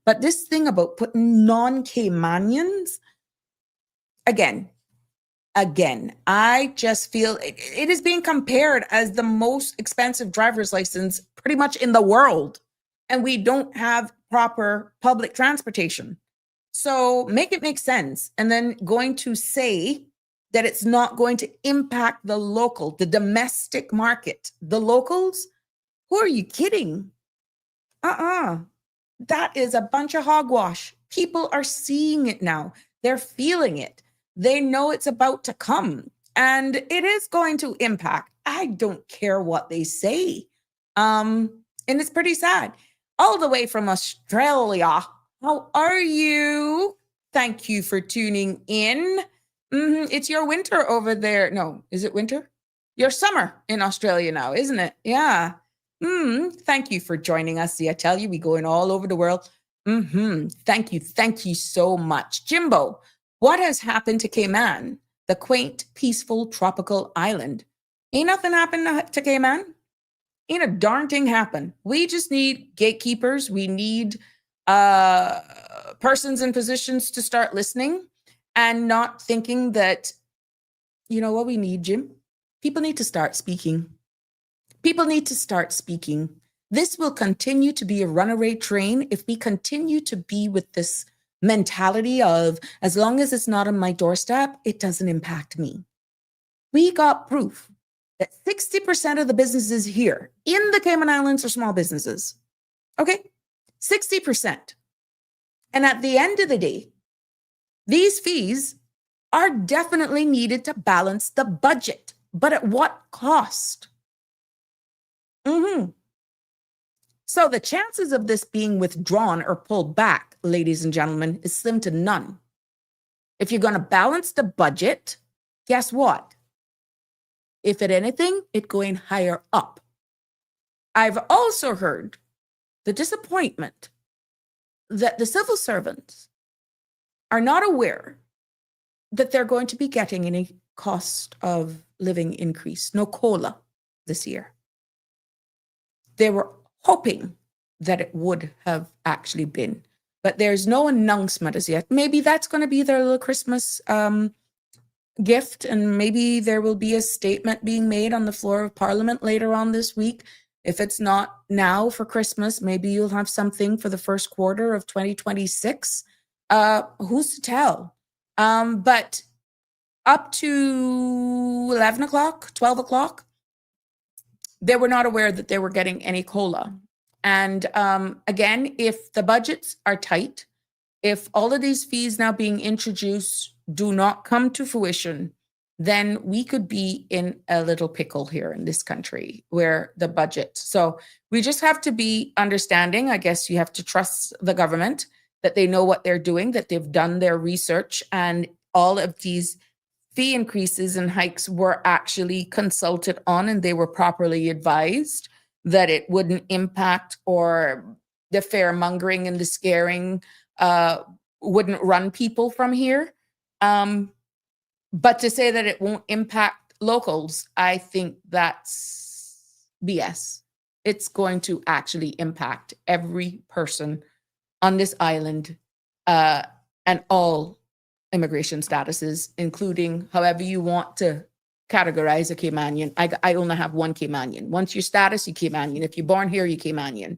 but this thing about putting non-Caymanians, again, I just feel it is being compared as the most expensive driver's license pretty much in the world. And we don't have proper public transportation. So make it make sense. And then going to say that it's not going to impact the domestic market, the locals. Who are you kidding? That is a bunch of hogwash. People are seeing it now. They're feeling it. They know it's about to come, and it is going to impact. I don't care what they say. And it's pretty sad. All the way from Australia. How are you? Thank you for tuning in. It's your winter over there. No, is it winter? Your summer in Australia now, isn't it? Yeah. Thank you for joining us. See, I tell you, we going all over the world. Thank you. Thank you so much. Jimbo, what has happened to Cayman, the quaint, peaceful, tropical island? Ain't nothing happened to Cayman. Ain't a darn thing happen. We just need gatekeepers. We need persons in positions to start listening and not thinking that, you know what we need, Jim? People need to start speaking. People need to start speaking. This will continue to be a runaway train if we continue to be with this mentality of, as long as it's not on my doorstep, it doesn't impact me. We got proof that 60% of the businesses here in the Cayman Islands are small businesses. Okay? 60%. And at the end of the day, these fees are definitely needed to balance the budget. But at what cost? So the chances of this being withdrawn or pulled back, ladies and gentlemen, is slim to none. If you're going to balance the budget, guess what? If at anything, it's going higher up. I've also heard the disappointment that the civil servants are not aware that they're going to be getting any cost of living increase, no COLA this year. They were hoping that it would have actually been, but there's no announcement as yet. Maybe that's going to be their little Christmas gift, and maybe there will be a statement being made on the floor of Parliament later on this week. If it's not now for Christmas, maybe you'll have something for the first quarter of 2026. Who's to tell? But up to 11 o'clock, 12 o'clock, they were not aware that they were getting any COLA. And again, if the budgets are tight, if all of these fees now being introduced do not come to fruition, then we could be in a little pickle here in this country where the budget. So we just have to be understanding. I guess you have to trust the government that they know what they're doing, that they've done their research, and all of these fee increases and hikes were actually consulted on and they were properly advised that it wouldn't impact, or the fear mongering and the scaring wouldn't run people from here. But to say that it won't impact locals, I think that's BS. It's going to actually impact every person on this island and all immigration statuses, including however you want to categorize a Caymanian. I only have one Caymanian. Once your status, you Caymanian. If you're born here, you Caymanian.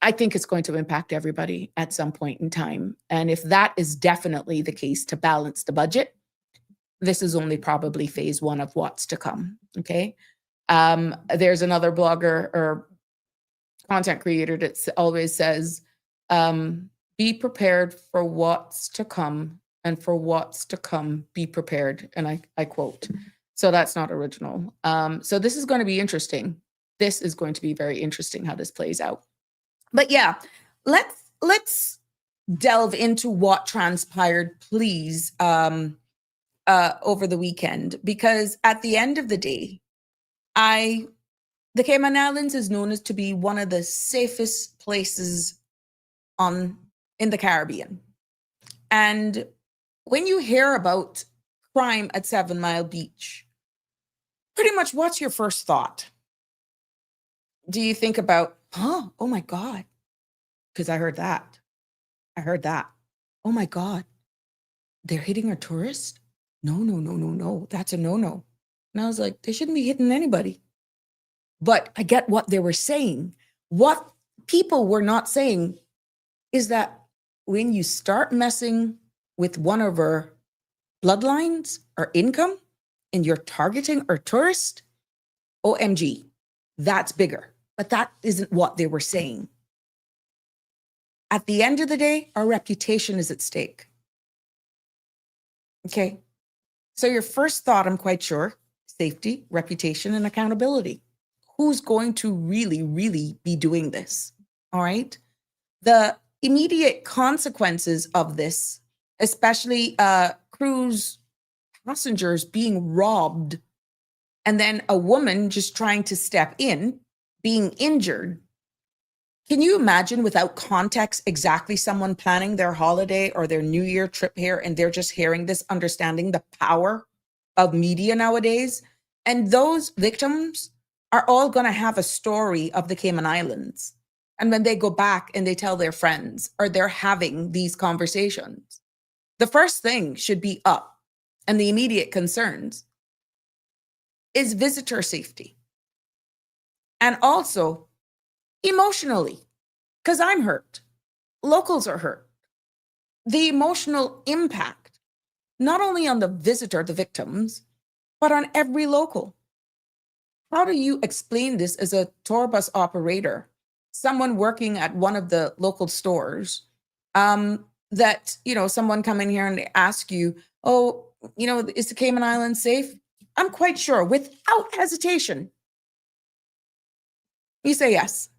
I think it's going to impact everybody at some point in time. And if that is definitely the case to balance the budget, this is only probably phase one of what's to come. Okay. There's another blogger or content creator that always says, be prepared for what's to come, and for what's to come, be prepared. And I quote, so that's not original. So this is going to be interesting. This is going to be very interesting how this plays out. But yeah, let's delve into what transpired, please, over the weekend, because at the end of the day, the Cayman Islands is known as to be one of the safest places in the Caribbean. And when you hear about crime at 7 Mile Beach, pretty much what's your first thought? Do you think about, oh my God, because I heard that. Oh my God, they're hitting a tourist? No. That's a no. And I was like, they shouldn't be hitting anybody. But I get what they were saying. What people were not saying is that when you start messing with one of our bloodlines or income and you're targeting our tourist, OMG, that's bigger. But that isn't what they were saying. At the end of the day, our reputation is at stake. Okay. So your first thought, I'm quite sure, safety, reputation, and accountability. Who's going to really, really be doing this? All right. The immediate consequences of this, especially cruise passengers being robbed and then a woman just trying to step in, being injured. Can you imagine without context exactly someone planning their holiday or their New Year trip here and they're just hearing this, understanding the power of media nowadays? And those victims are all going to have a story of the Cayman Islands. And when they go back and they tell their friends or they're having these conversations, the first thing should be up, and the immediate concerns is visitor safety. And also emotionally, because I'm hurt. Locals are hurt. The emotional impact, not only on the visitor, the victims, but on every local. How do you explain this as a tour bus operator, someone working at one of the local stores, that, someone come in here and they ask you, oh, is the Cayman Islands safe? I'm quite sure, without hesitation, you say yes.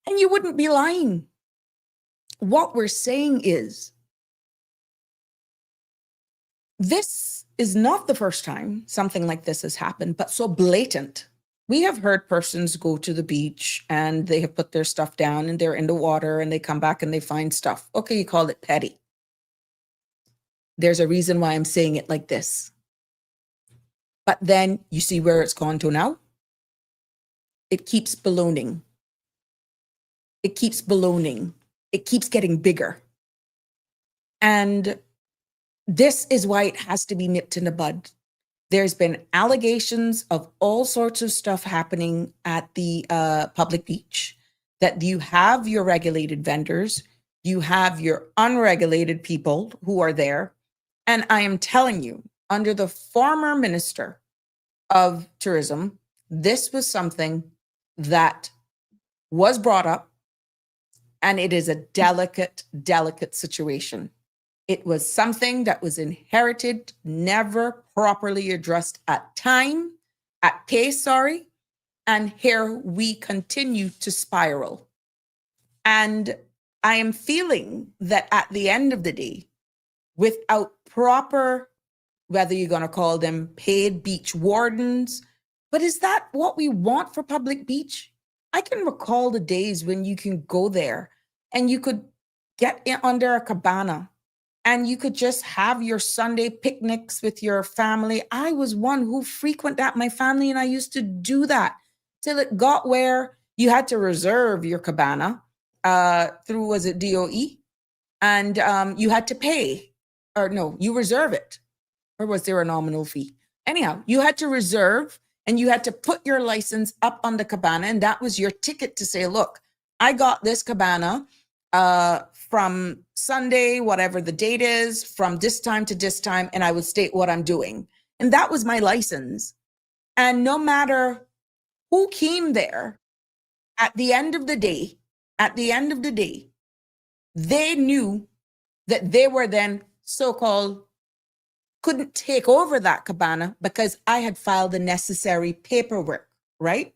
And you wouldn't be lying. What we're saying is, this is not the first time something like this has happened, but so blatant. We have heard persons go to the beach and they have put their stuff down and they're in the water and they come back and they find stuff. Okay, you call it petty. There's a reason why I'm saying it like this. But then you see where it's gone to now? It keeps ballooning. It keeps ballooning. It keeps getting bigger. And this is why it has to be nipped in the bud. There's been allegations of all sorts of stuff happening at the public beach, that you have your regulated vendors, you have your unregulated people who are there. And I am telling you, under the former Minister of Tourism, this was something that was brought up, and it is a delicate, delicate situation. It was something that was inherited, never properly addressed at pace, and here we continue to spiral. And I am feeling that at the end of the day, without proper, whether you're going to call them paid beach wardens, but is that what we want for public beach? I can recall the days when you can go there and you could get in under a cabana and you could just have your Sunday picnics with your family. I was one who frequent that, my family, and I used to do that till it got where you had to reserve your cabana through, was it DOE? And you had to pay, or no, you reserve it. Or was there a nominal fee? Anyhow, you had to reserve and you had to put your license up on the cabana, and that was your ticket to say, look, I got this cabana from Sunday, whatever the date is, from this time to this time, and I would state what I'm doing. And that was my license. And no matter who came there, at the end of the day, they knew that they were then so-called couldn't take over that cabana because I had filed the necessary paperwork, right?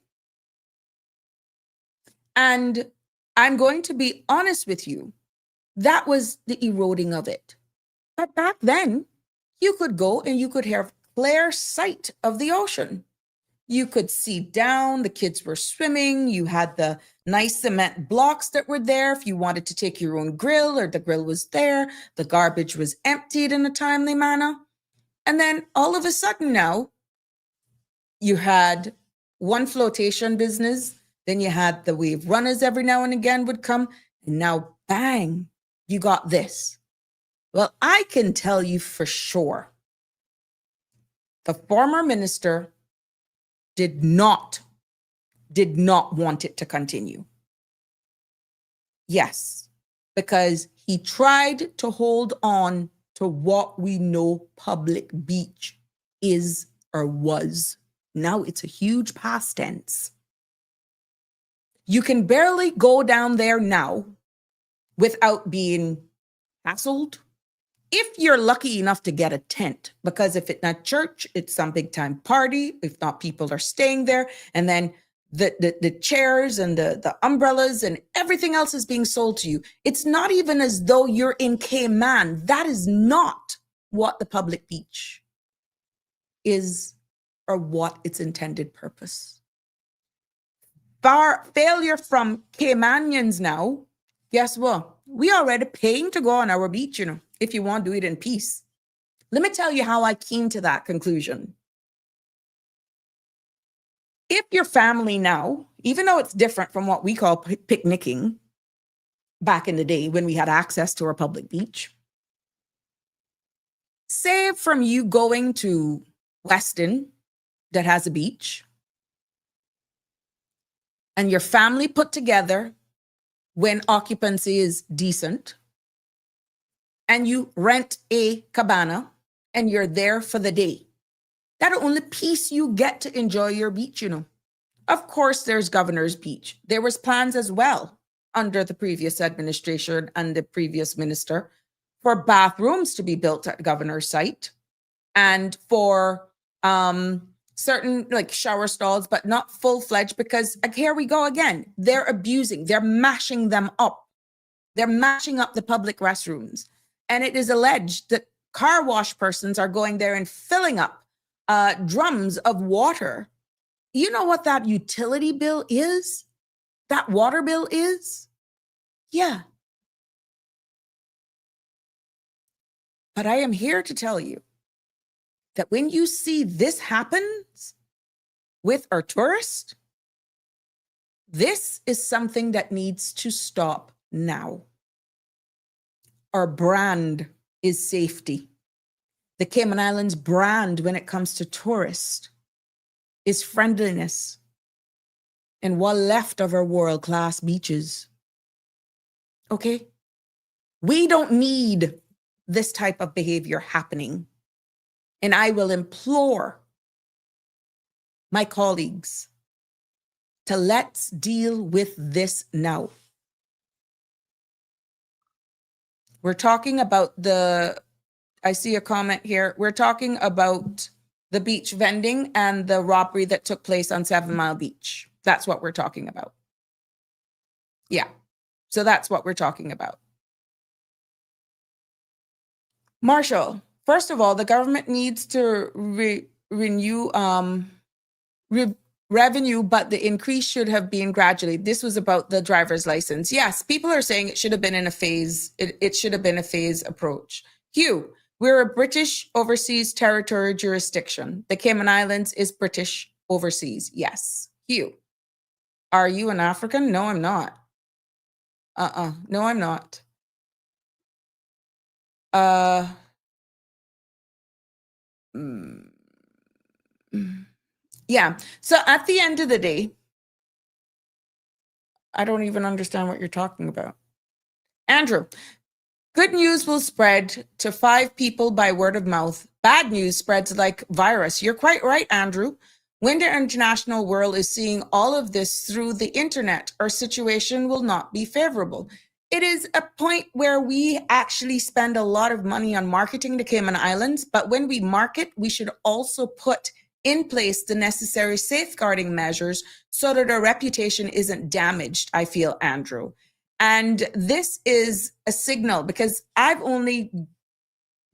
And I'm going to be honest with you, that was the eroding of it. But back then, you could go and you could have clear sight of the ocean. You could see down, the kids were swimming, you had the nice cement blocks that were there if you wanted to take your own grill, or the grill was there, the garbage was emptied in a timely manner. And then all of a sudden now, you had one flotation business, then you had the wave runners every now and again would come, and now bang, you got this. Well, I can tell you for sure, the former minister did not want it to continue. Yes, because he tried to hold on to what we know public beach is or was. Now it's a huge past tense. You can barely go down there now without being hassled. If you're lucky enough to get a tent, because if it's not church, it's some big time party. If not, people are staying there. And then the chairs and the umbrellas and everything else is being sold to you. It's not even as though you're in Cayman. That is not what the public beach is or what its intended purpose. Failure from Caymanians now, guess what? We already paying to go on our beach, if you want to do it in peace. Let me tell you how I came to that conclusion. If your family now, even though it's different from what we call picnicking back in the day when we had access to our public beach, say from you going to Weston that has a beach, and your family put together when occupancy is decent, and you rent a cabana and you're there for the day. That's the only piece you get to enjoy your beach, Of course, there's Governor's Beach. There was plans as well under the previous administration and the previous minister for bathrooms to be built at Governor's site and for certain like shower stalls, but not full-fledged because here we go again. They're abusing, they're mashing them up. They're mashing up the public restrooms. And it is alleged that car wash persons are going there and filling up drums of water. You know what that utility bill is? That water bill is? Yeah. But I am here to tell you that when you see this happens with our tourists, this is something that needs to stop now. Our brand is safety. The Cayman Islands brand when it comes to tourists is friendliness and what left of our world-class beaches. Okay? We don't need this type of behavior happening. And I will implore my colleagues to let's deal with this now. We're talking about I see a comment here. We're talking about the beach vending and the robbery that took place on 7 Mile Beach. That's what we're talking about. Yeah. So that's what we're talking about. Marshall, first of all, the government needs to renew revenue, but the increase should have been gradually. This was about the driver's license. Yes, people are saying it should have been in a phase. It should have been a phase approach. Hugh, we're a British overseas territory jurisdiction. The Cayman Islands is British overseas. Yes. Hugh, are you an African? No, I'm not. No, I'm not. Yeah. So at the end of the day, I don't even understand what you're talking about. Andrew, good news will spread to 5 people by word of mouth. Bad news spreads like virus. You're quite right, Andrew. When the international world is seeing all of this through the internet, our situation will not be favorable. It is a point where we actually spend a lot of money on marketing the Cayman Islands, but when we market, we should also put in place the necessary safeguarding measures so that our reputation isn't damaged, I feel, Andrew. And this is a signal because I've only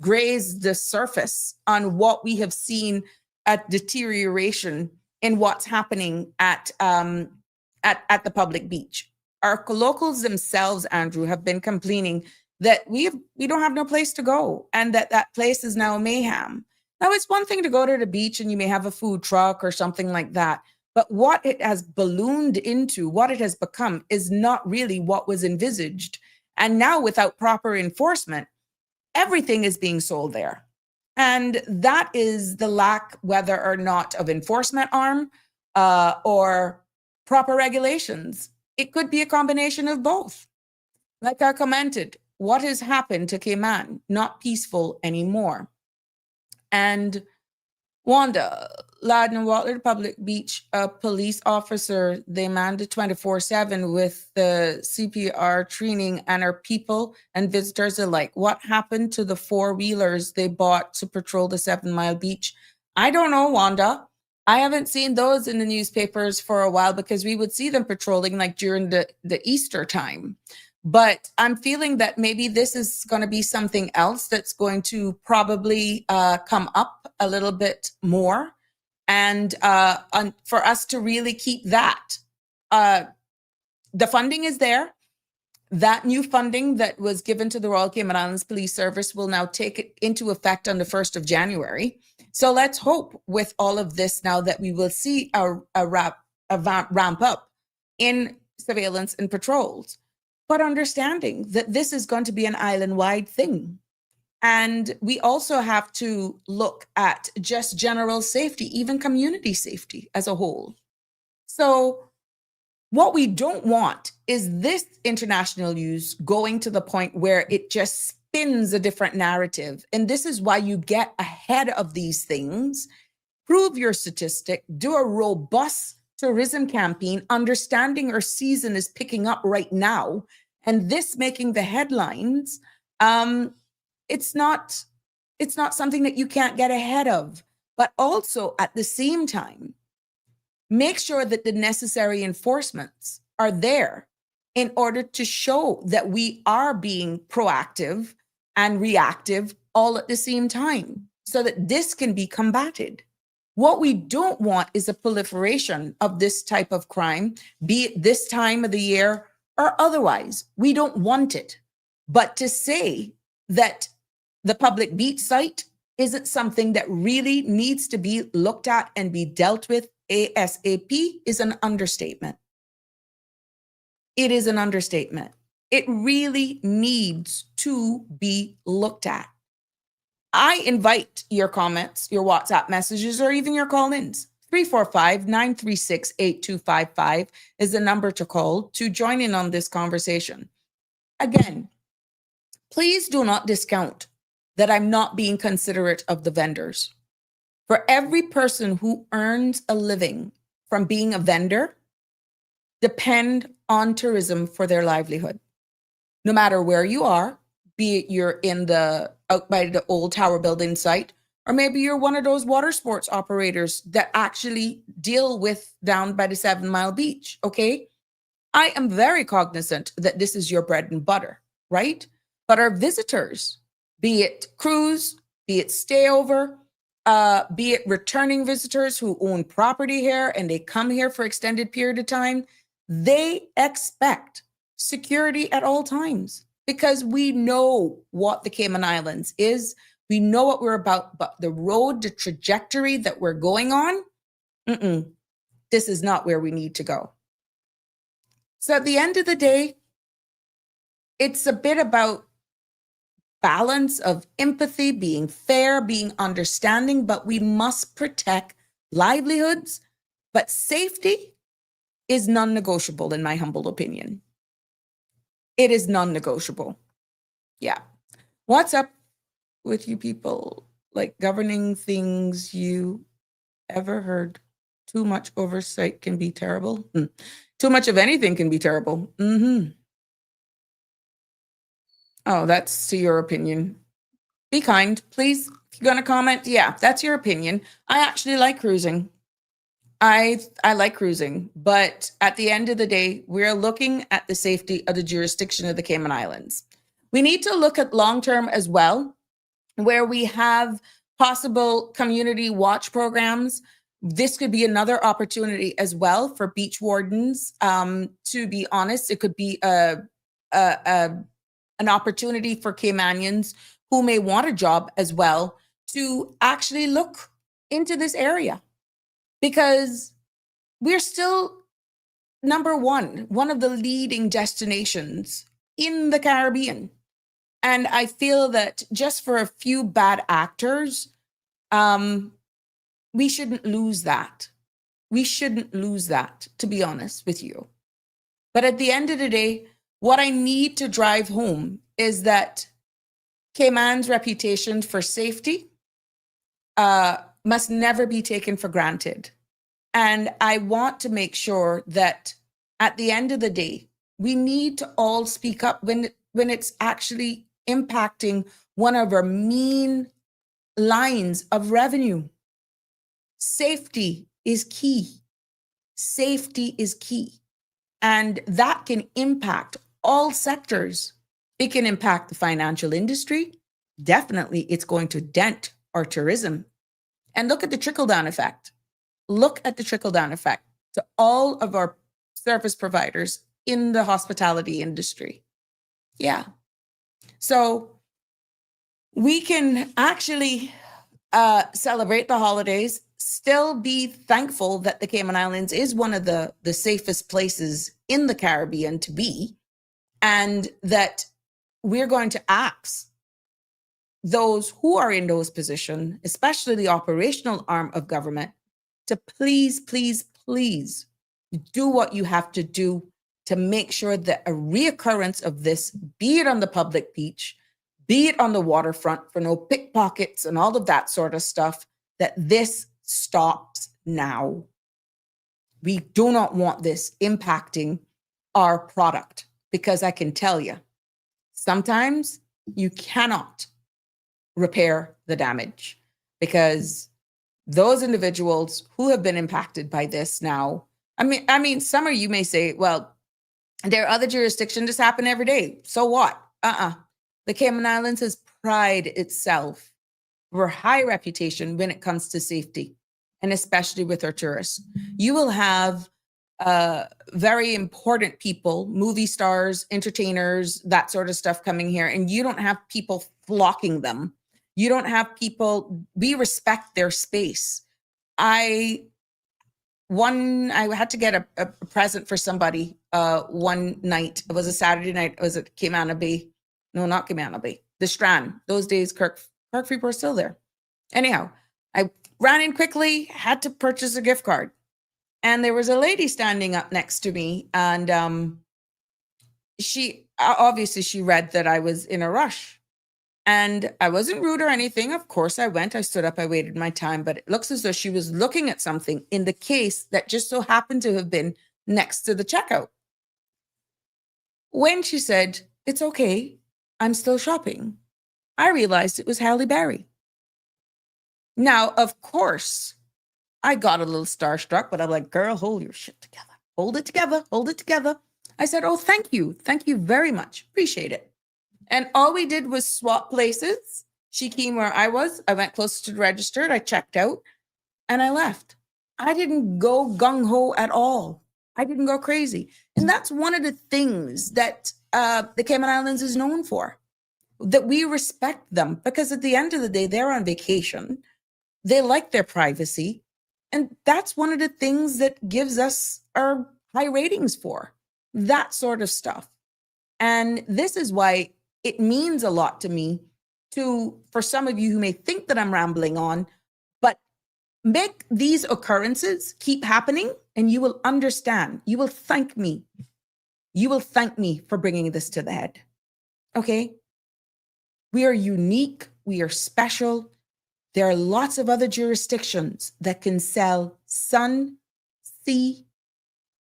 grazed the surface on what we have seen at deterioration in what's happening at the public beach. Our locals themselves, Andrew, have been complaining that we don't have no place to go and that place is now mayhem. Now, it's one thing to go to the beach and you may have a food truck or something like that. But what it has ballooned into, what it has become, is not really what was envisaged. And now, without proper enforcement, everything is being sold there. And that is the lack, whether or not of enforcement arm or proper regulations. It could be a combination of both. Like I commented, what has happened to Cayman? Not peaceful anymore. And Wanda, Ladner Water Public Beach, a police officer, they manned 24/7 with the CPR training and our people and visitors alike. What happened to the 4-wheelers they bought to patrol the 7 Mile Beach? I don't know, Wanda. I haven't seen those in the newspapers for a while because we would see them patrolling like during the Easter time. But I'm feeling that maybe this is going to be something else that's going to probably come up a little bit more. And for us to really keep that. The funding is there. That new funding that was given to the Royal Cayman Islands Police Service will now take it into effect on the 1st of January. So let's hope with all of this now that we will see a ramp up in surveillance and patrols, but understanding that this is going to be an island-wide thing. And we also have to look at just general safety, even community safety as a whole. So what we don't want is this international news going to the point where it just spins a different narrative. And this is why you get ahead of these things, prove your statistic, do a robust tourism campaign, understanding our season is picking up right now, and this making the headlines. It's not something that you can't get ahead of, but also at the same time, make sure that the necessary enforcements are there in order to show that we are being proactive and reactive all at the same time so that this can be combated. What we don't want is a proliferation of this type of crime, be it this time of the year or otherwise. We don't want it. But to say that the public beach site isn't something that really needs to be looked at and be dealt with ASAP is an understatement. It is an understatement. It really needs to be looked at. I invite your comments, your WhatsApp messages, or even your call-ins. 345-936-8255 is the number to call to join in on this conversation. Again, please do not discount that I'm not being considerate of the vendors. For every person who earns a living from being a vendor, depend on tourism for their livelihood. No matter where you are, be it you're out by the old tower building site, or maybe you're one of those water sports operators that actually deal with down by the 7 Mile Beach, okay? I am very cognizant that this is your bread and butter, right? But our visitors, be it cruise, be it stayover, be it returning visitors who own property here and they come here for extended period of time, they expect security at all times because we know what the Cayman Islands is. We know what we're about, but the road, the trajectory that we're going on, this is not where we need to go. So at the end of the day, it's a bit about balance of empathy, being fair, being understanding, but we must protect livelihoods. But safety is non-negotiable, in my humble opinion. It is non-negotiable. Yeah. What's up with you people? Like governing things you ever heard? Too much oversight can be terrible. Too much of anything can be terrible. Oh, that's to your opinion. Be kind, please. If you're going to comment, yeah, that's your opinion. I actually like cruising. I like cruising, but at the end of the day, we're looking at the safety of the jurisdiction of the Cayman Islands. We need to look at long-term as well, where we have possible community watch programs. This could be another opportunity as well for beach wardens. To be honest, it could be an opportunity for Caymanians who may want a job as well to actually look into this area, because we're still number one of the leading destinations in the Caribbean. And I feel that just for a few bad actors, we shouldn't lose that. We shouldn't lose that, to be honest with you. But at the end of the day, what I need to drive home is that Cayman's reputation for safety must never be taken for granted. And I want to make sure that at the end of the day, we need to all speak up when it's actually impacting one of our main lines of revenue. Safety is key. Safety is key. And that can impact all sectors. It can impact the financial industry. Definitely, it's going to dent our tourism. And look at the trickle-down effect. look at the trickle-down effect to all of our service providers in the hospitality industry. Yeah. So we can actually celebrate the holidays, still be thankful that the Cayman Islands is one of the safest places in the Caribbean to be, and that we're going to ask those who are in those positions, especially the operational arm of government, to please, please, please do what you have to do to make sure that a reoccurrence of this, be it on the public beach, be it on the waterfront for no pickpockets and all of that sort of stuff, that this stops now. We do not want this impacting our product, because I can tell you, sometimes you cannot repair the damage, because those individuals who have been impacted by this now, I mean, some of you may say, well, there are other jurisdictions, this happen every day. So what? The Cayman Islands has prided itself for a high reputation when it comes to safety, and especially with our tourists. You will have very important people, movie stars, entertainers, that sort of stuff coming here, and you don't have people flocking them. You don't have people, we respect their space. I had to get a present for somebody one night. It was a Saturday night. It was at Cayman Bay. No, not Cayman Bay. The Strand. Those days, Kirk people are still there. Anyhow, I ran in quickly, had to purchase a gift card. And there was a lady standing up next to me. And she read that I was in a rush. And I wasn't rude or anything. Of course, I went. I stood up. I waited my time. But it looks as though she was looking at something in the case that just so happened to have been next to the checkout. When she said, "It's okay, I'm still shopping," I realized it was Halle Berry. Now, of course, I got a little starstruck, but I'm like, girl, hold your shit together. Hold it together. Hold it together. I said, "Oh, thank you. Thank you very much. Appreciate it." And all we did was swap places. She came where I was. I went closer to the register. I checked out and I left. I didn't go gung-ho at all. I didn't go crazy. And that's one of the things that the Cayman Islands is known for, that we respect them, because at the end of the day, they're on vacation. They like their privacy. And that's one of the things that gives us our high ratings for, that sort of stuff. And this is why it means a lot to me for some of you who may think that I'm rambling on, but make these occurrences keep happening and you will understand. You will thank me. You will thank me for bringing this to the head. Okay? We are unique. We are special. There are lots of other jurisdictions that can sell sun, sea,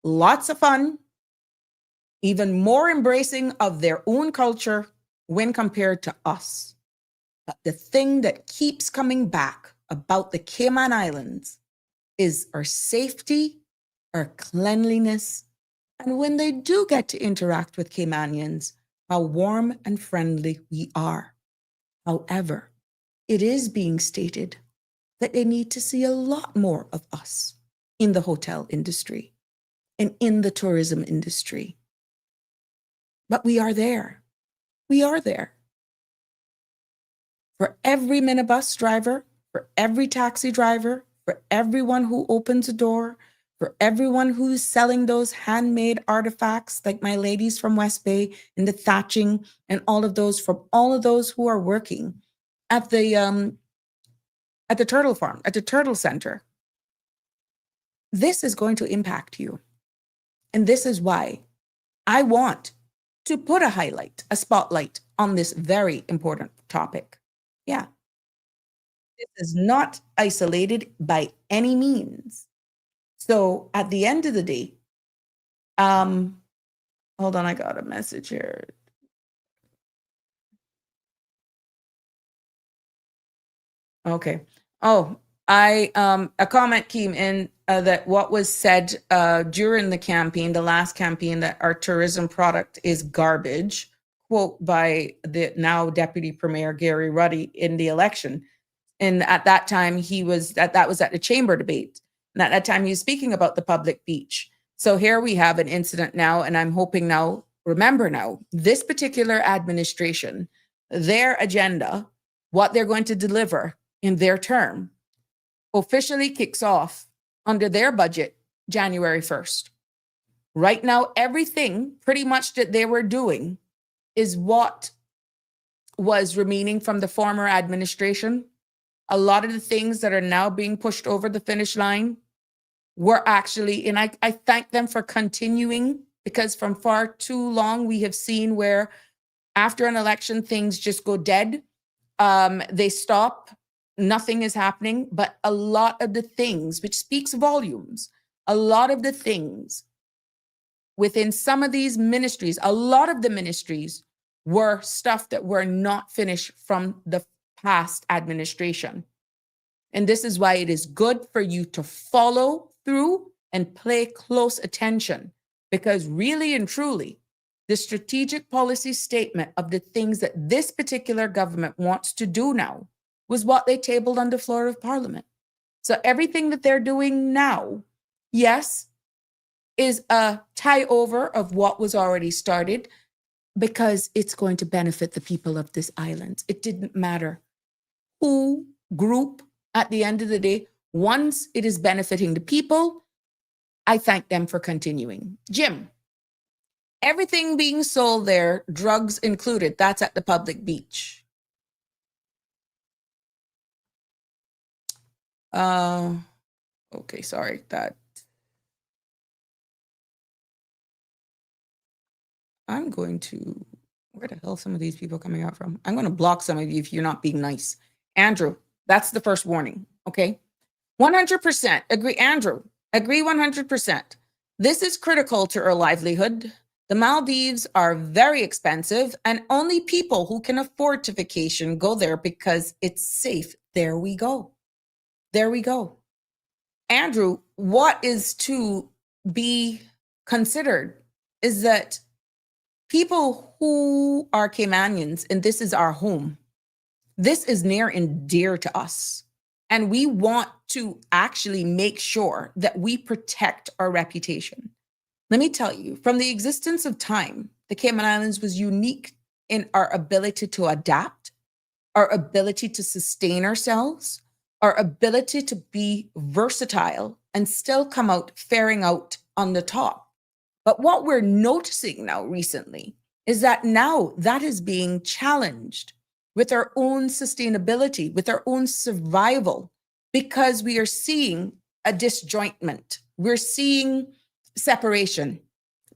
lots of fun, even more embracing of their own culture when compared to us. But the thing that keeps coming back about the Cayman Islands is our safety, our cleanliness, and when they do get to interact with Caymanians, how warm and friendly we are. However, it is being stated that they need to see a lot more of us in the hotel industry and in the tourism industry. But we are there. We are there. For every minibus driver, for every taxi driver, for everyone who opens a door, for everyone who's selling those handmade artifacts, like my ladies from West Bay and the thatching and all of those, from all of those who are working at the turtle farm, at the turtle center. This is going to impact you. And this is why I want to put a spotlight on this very important topic. Yeah. This is not isolated by any means. So at the end of the day, hold on, I got a message here. Okay. Oh, a comment came in that what was said during the campaign, the last campaign, that our tourism product is garbage, quote by the now Deputy Premier Gary Ruddy in the election. And at that time, that was at the chamber debate. And at that time, he was speaking about the public beach. So here we have an incident now, and I'm hoping now, remember now, this particular administration, their agenda, what they're going to deliver in their term, officially kicks off under their budget January 1st. Right now, everything pretty much that they were doing is what was remaining from the former administration. A lot of the things that are now being pushed over the finish line were actually, and I thank them for continuing, because from far too long we have seen where after an election, things just go dead. They stop, nothing is happening. But a lot of the things, which speaks volumes, a lot of the things within some of these ministries, a lot of the ministries were stuff that were not finished from the past administration. And this is why it is good for you to follow through and pay close attention, because really and truly, the strategic policy statement of the things that this particular government wants to do now was what they tabled on the floor of Parliament. So everything that they're doing now, yes, is a tie over of what was already started, because it's going to benefit the people of this island. It didn't matter who, group, at the end of the day, once it is benefiting the people, I thank them for continuing. Jim, everything being sold there, drugs included, that's at the public beach. Okay, sorry, that. I'm going to, where the hell some of these people coming out from? I'm going to block some of you if you're not being nice. Andrew, that's the first warning, okay? 100% agree, Andrew, agree 100%. This is critical to our livelihood. The Maldives are very expensive, and only people who can afford to vacation go there because it's safe. There we go. There we go. Andrew, what is to be considered is that people who are Caymanians, and this is our home, this is near and dear to us. And we want to actually make sure that we protect our reputation. Let me tell you, from the existence of time, the Cayman Islands was unique in our ability to adapt, our ability to sustain ourselves, our ability to be versatile and still come out faring out on the top. But what we're noticing now recently is that now that is being challenged with our own sustainability, with our own survival, because we are seeing a disjointment. We're seeing separation.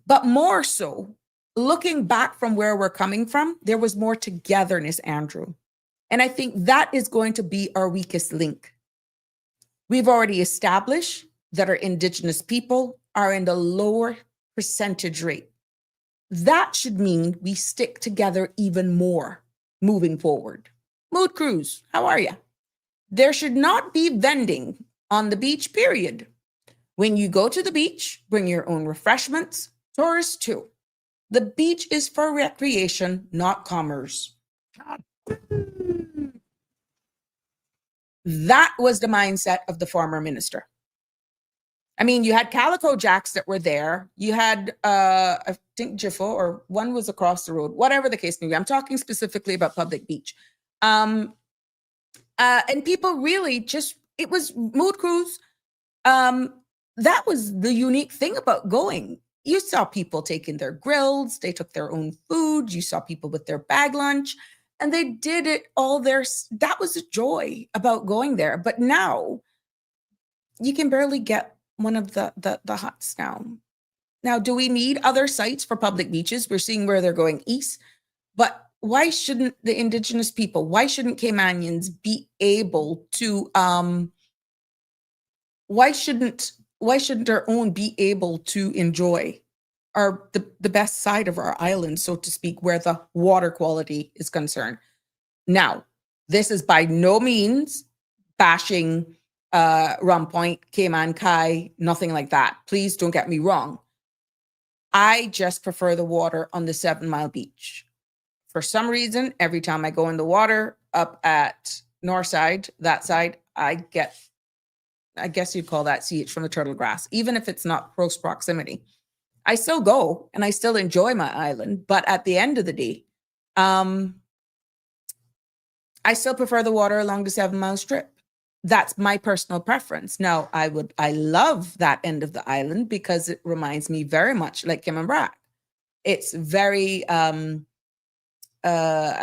But more so, looking back from where we're coming from, there was more togetherness, Andrew. And I think that is going to be our weakest link. We've already established that our Indigenous people are in the lower percentage rate. That should mean we stick together even more moving forward. Mood Cruise, how are you? There should not be vending on the beach, period. When you go to the beach, bring your own refreshments, tourists too. The beach is for recreation, not commerce. That was the mindset of the former minister. I mean, you had Calico Jacks that were there. You had, I think, Jiffo, or one was across the road, whatever the case may be. I'm talking specifically about public beach. And people really just, it was Mood Cruise. That was the unique thing about going. You saw people taking their grills. They took their own food. You saw people with their bag lunch. And they did it all there. That was the joy about going there. But now, you can barely get one of the huts now. Now, do we need other sites for public beaches? We're seeing where they're going east. But why shouldn't the Indigenous people, why shouldn't Caymanians be able to, why shouldn't our own be able to enjoy the best side of our island, so to speak, where the water quality is concerned? Now, this is by no means bashing Rum Point, Cayman, Kai, nothing like that. Please don't get me wrong. I just prefer the water on the 7 Mile Beach. For some reason, every time I go in the water up at Northside, that side, I get I guess you'd call that CH from the turtle grass, even if it's not close proximity. I still go and I still enjoy my island, but at the end of the day, I still prefer the water along the 7 Mile Strip. That's my personal preference. Now, I love that end of the island because it reminds me very much like Cayman Brac. It's very, I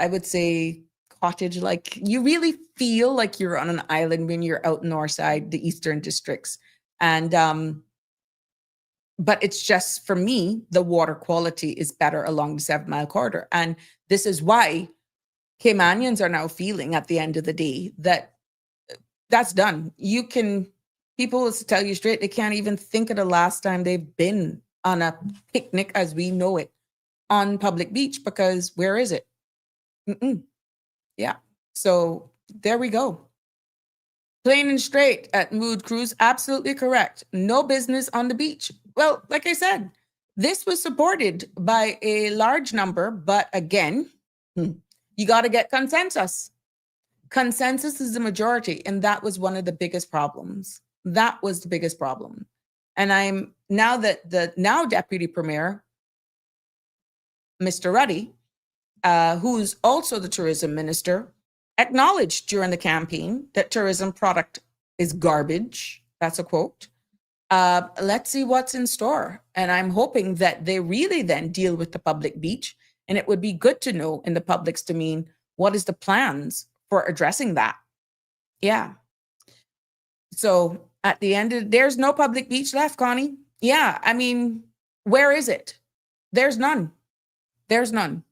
would say, cottage. Like you really feel like you're on an island when you're out north side, the eastern districts, and but it's just for me, the water quality is better along the 7 Mile corridor, and this is why Caymanians are now feeling at the end of the day that that's done. People will tell you straight, they can't even think of the last time they've been on a picnic as we know it on public beach, because where is it? Yeah. So there we go. Plain and straight at Mood Cruise, absolutely correct. No business on the beach. Well, like I said, this was supported by a large number, but again, you got to get consensus. Consensus is the majority, and that was one of the biggest problems. That was the biggest problem. And I'm now that the now Deputy Premier, Mr. Ruddy, who's also the tourism minister, acknowledged during the campaign that tourism product is garbage. That's a quote. Let's see what's in store. And I'm hoping that they really then deal with the public beach. And it would be good to know in the public's domain, what is the plans for addressing that? Yeah. So at the end, there's no public beach left, Connie. Yeah. I mean, where is it? There's none. There's none.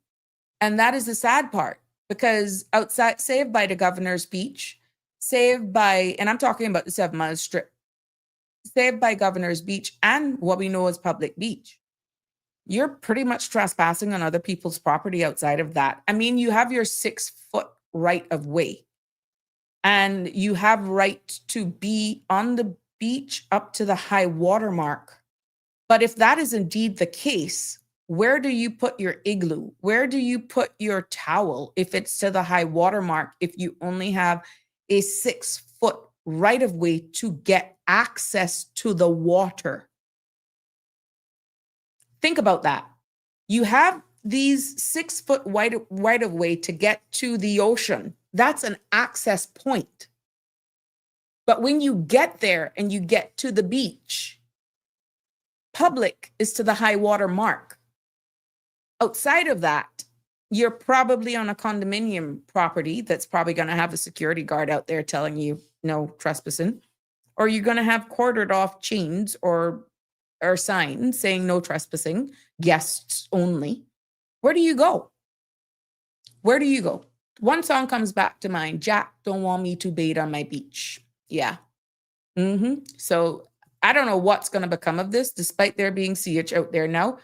And that is the sad part, because outside, saved by the Governor's Beach, saved by, and I'm talking about the 7 Mile Strip, saved by Governor's Beach and what we know as public beach, you're pretty much trespassing on other people's property outside of that. I mean, you have your 6-foot right of way, and you have right to be on the beach up to the high water mark. But if that is indeed the case, where do you put your igloo? Where do you put your towel if it's to the high water mark, if you only have a 6-foot right of way to get access to the water? Think about that. You have these 6-foot right of way to get to the ocean. That's an access point. But when you get there and you get to the beach, public is to the high water mark. Outside of that, you're probably on a condominium property that's probably going to have a security guard out there telling you no trespassing, or you're going to have quartered off chains or signs saying no trespassing, guests only. Where do you go? Where do you go? One song comes back to mind, Jack don't want me to bathe on my beach. Yeah. So I don't know what's going to become of this, despite there being CH out there now.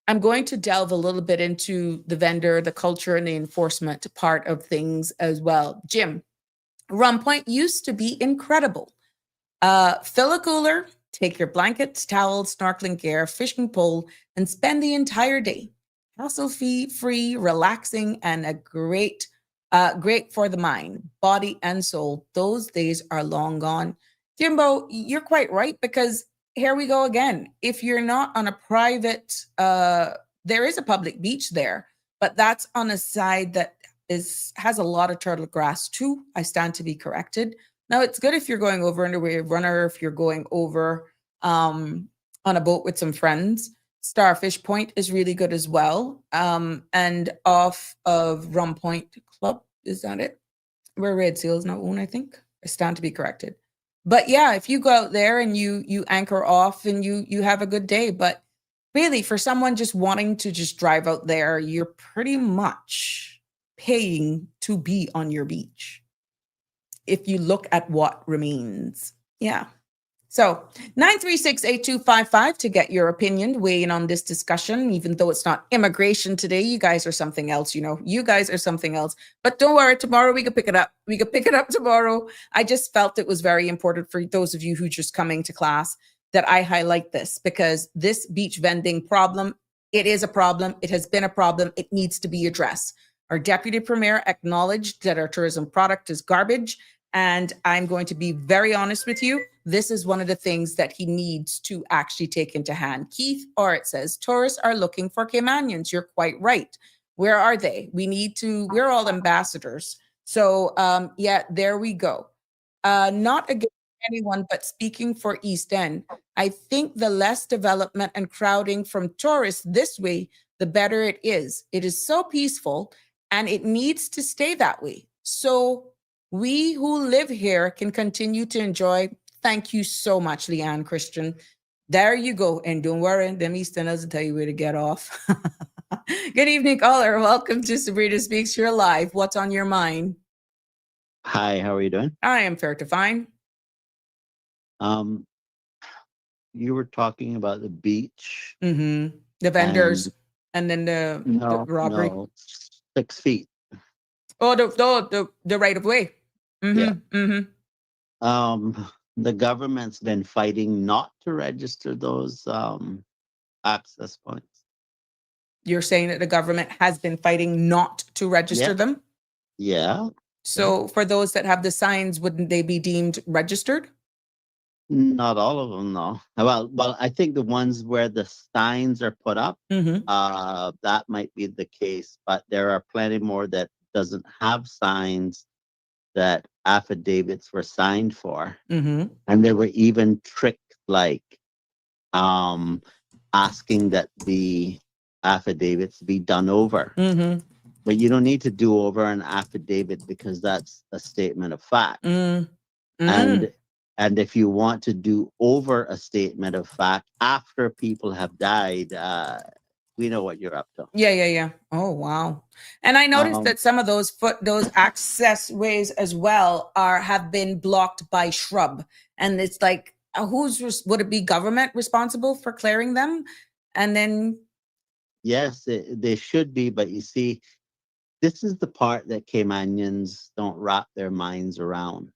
I'm going to delve a little bit into the vendor, the culture, and the enforcement part of things as well. Jim, Rum Point used to be incredible. Fill a cooler, take your blankets, towels, snorkeling gear, fishing pole, and spend the entire day hassle-free, relaxing, and a great for the mind, body, and soul. Those days are long gone. Jimbo, you're quite right, because here we go again. If you're not on a private, there is a public beach there, but that's on a side that has a lot of turtle grass too. I stand to be corrected. Now, it's good if you're going over in a wave runner, if you're going over on a boat with some friends. Starfish Point is really good as well. And off of Rum Point Club, is that it? Where Red Seals now own, I think. I stand to be corrected. But yeah, if you go out there and you anchor off and you have a good day, but really for someone just wanting to just drive out there, you're pretty much paying to be on your beach. If you look at what remains. Yeah. So 936-8255 to get your opinion, weigh in on this discussion, even though it's not immigration today. You guys are something else, you guys are something else. But don't worry, tomorrow we could pick it up. We could pick it up tomorrow. I just felt it was very important for those of you who just coming to class that I highlight this, because this beach vending problem, it is a problem. It has been a problem. It needs to be addressed. Our Deputy Premier acknowledged that our tourism product is garbage, And I'm going to be very honest with you. This is one of the things that he needs to actually take into hand. Keith Art says tourists are looking for Caymanians. You're quite right. Where are they? We're all ambassadors. So yeah, there we go. Not against anyone, but speaking for East End, I think the less development and crowding from tourists this way, the better it is. It is so peaceful and it needs to stay that way. So we who live here can continue to enjoy. Thank you so much, Leanne Christian. There you go. And don't worry, them Easterners will tell you where to get off. Good evening, caller. Welcome to Sabrina Speaks. You're live. What's on your mind? Hi, how are you doing? I am fair to fine. You were talking about the beach. The vendors and then the robbery. No, 6 feet. Oh, the right of way. Yeah. The government's been fighting not to register those access points. You're saying that the government has been fighting not to register them? Yeah. So for those that have the signs, wouldn't they be deemed registered? Not all of them, no. Well, I think the ones where the signs are put up, that might be the case, but there are plenty more that doesn't have signs that affidavits were signed for. And there were even tricks like asking that the affidavits be done over. But you don't need to do over an affidavit because that's a statement of fact. And if you want to do over a statement of fact after people have died, we know what you're up to. Yeah. Oh, wow. And I noticed that some of those access ways as well have been blocked by shrub. And it's like, would it be government responsible for clearing them? And then. Yes, they should be. But you see, this is the part that Caymanians don't wrap their minds around.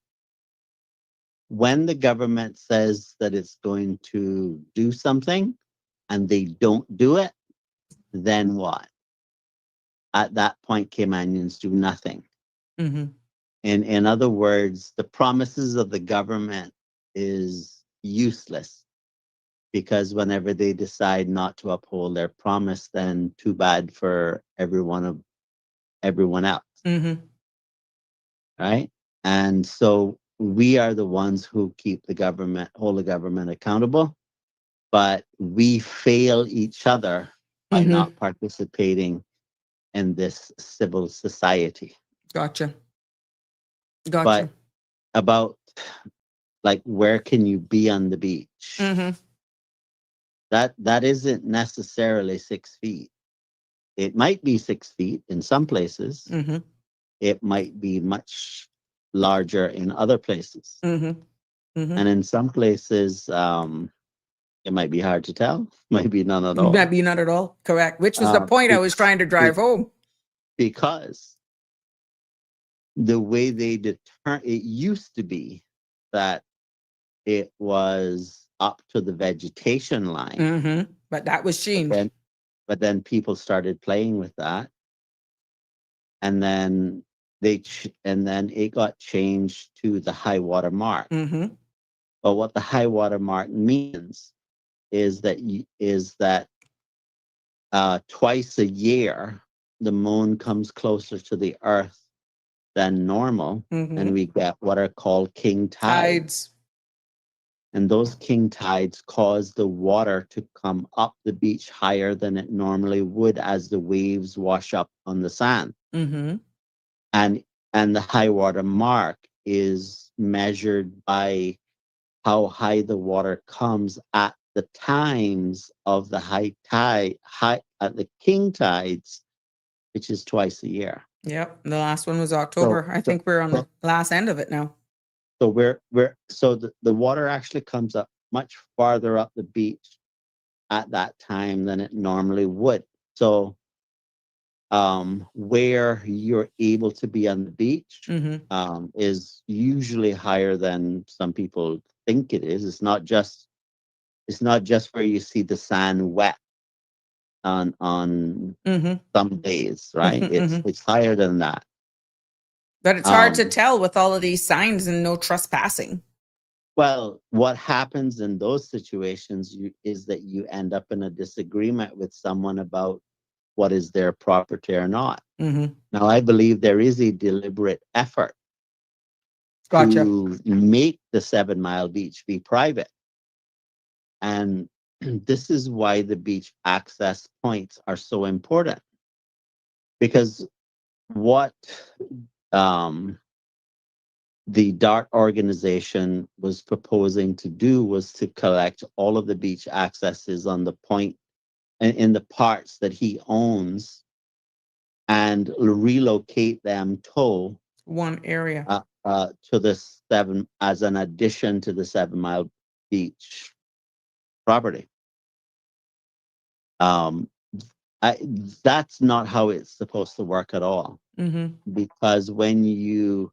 When the government says that it's going to do something and they don't do it, then what? At that point, Caymanians do nothing. In other words, the promises of the government is useless because whenever they decide not to uphold their promise, then too bad for everyone else. Right? And so we are the ones who hold the government accountable, but we fail each other by not participating in this civil society. Gotcha. But about like where can you be on the beach? That isn't necessarily 6 feet. It might be 6 feet in some places. It might be much larger in other places. And in some places, it might be hard to tell. Might be none at all. Might be none at all. Correct. Which was the point I was trying to drive home. Because the way it used to be that it was up to the vegetation line. But that was changed. But then people started playing with that. And then it got changed to the high water mark. But what the high water mark means is that twice a year the moon comes closer to the earth than normal, and we get what are called king tides. And those king tides cause the water to come up the beach higher than it normally would as the waves wash up on the sand. And the high water mark is measured by how high the water comes at the times of the at the king tides, which is twice a year. Yep. The last one was October. I think we're on the last end of it now. So the water actually comes up much farther up the beach at that time than it normally would. So where you're able to be on the beach is usually higher than some people think it is. It's not just where you see the sand wet on some days, right? It's higher than that. But it's hard to Um, tell with all of these signs and no trespassing. Well, what happens in those situations is that you end up in a disagreement with someone about what is their property or not. Mm-hmm. Now, I believe there is a deliberate effort Gotcha. to make the 7 Mile Beach be private. And this is why the beach access points are so important. Because what um, the DART organization was proposing to do was to collect all of the beach accesses on the point in the parts that he owns and relocate them One area. to the 7 as an addition to the 7 Mile Beach property. Um, that's not how it's supposed to work at all. Mm-hmm. Because when you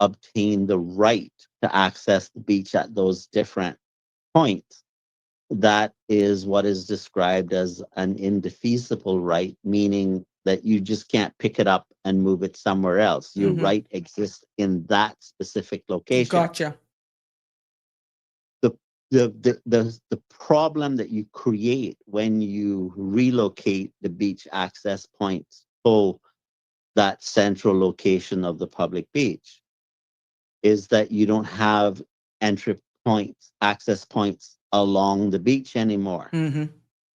obtain the right to access the beach at those different points, that is what is described as an indefeasible right, meaning that you just can't pick it up and move it somewhere else. Your Mm-hmm. right exists in that specific location. Gotcha. The problem that you create when you relocate the beach access points to that central location of the public beach is that you don't have entry points, access points along the beach anymore, Mm-hmm.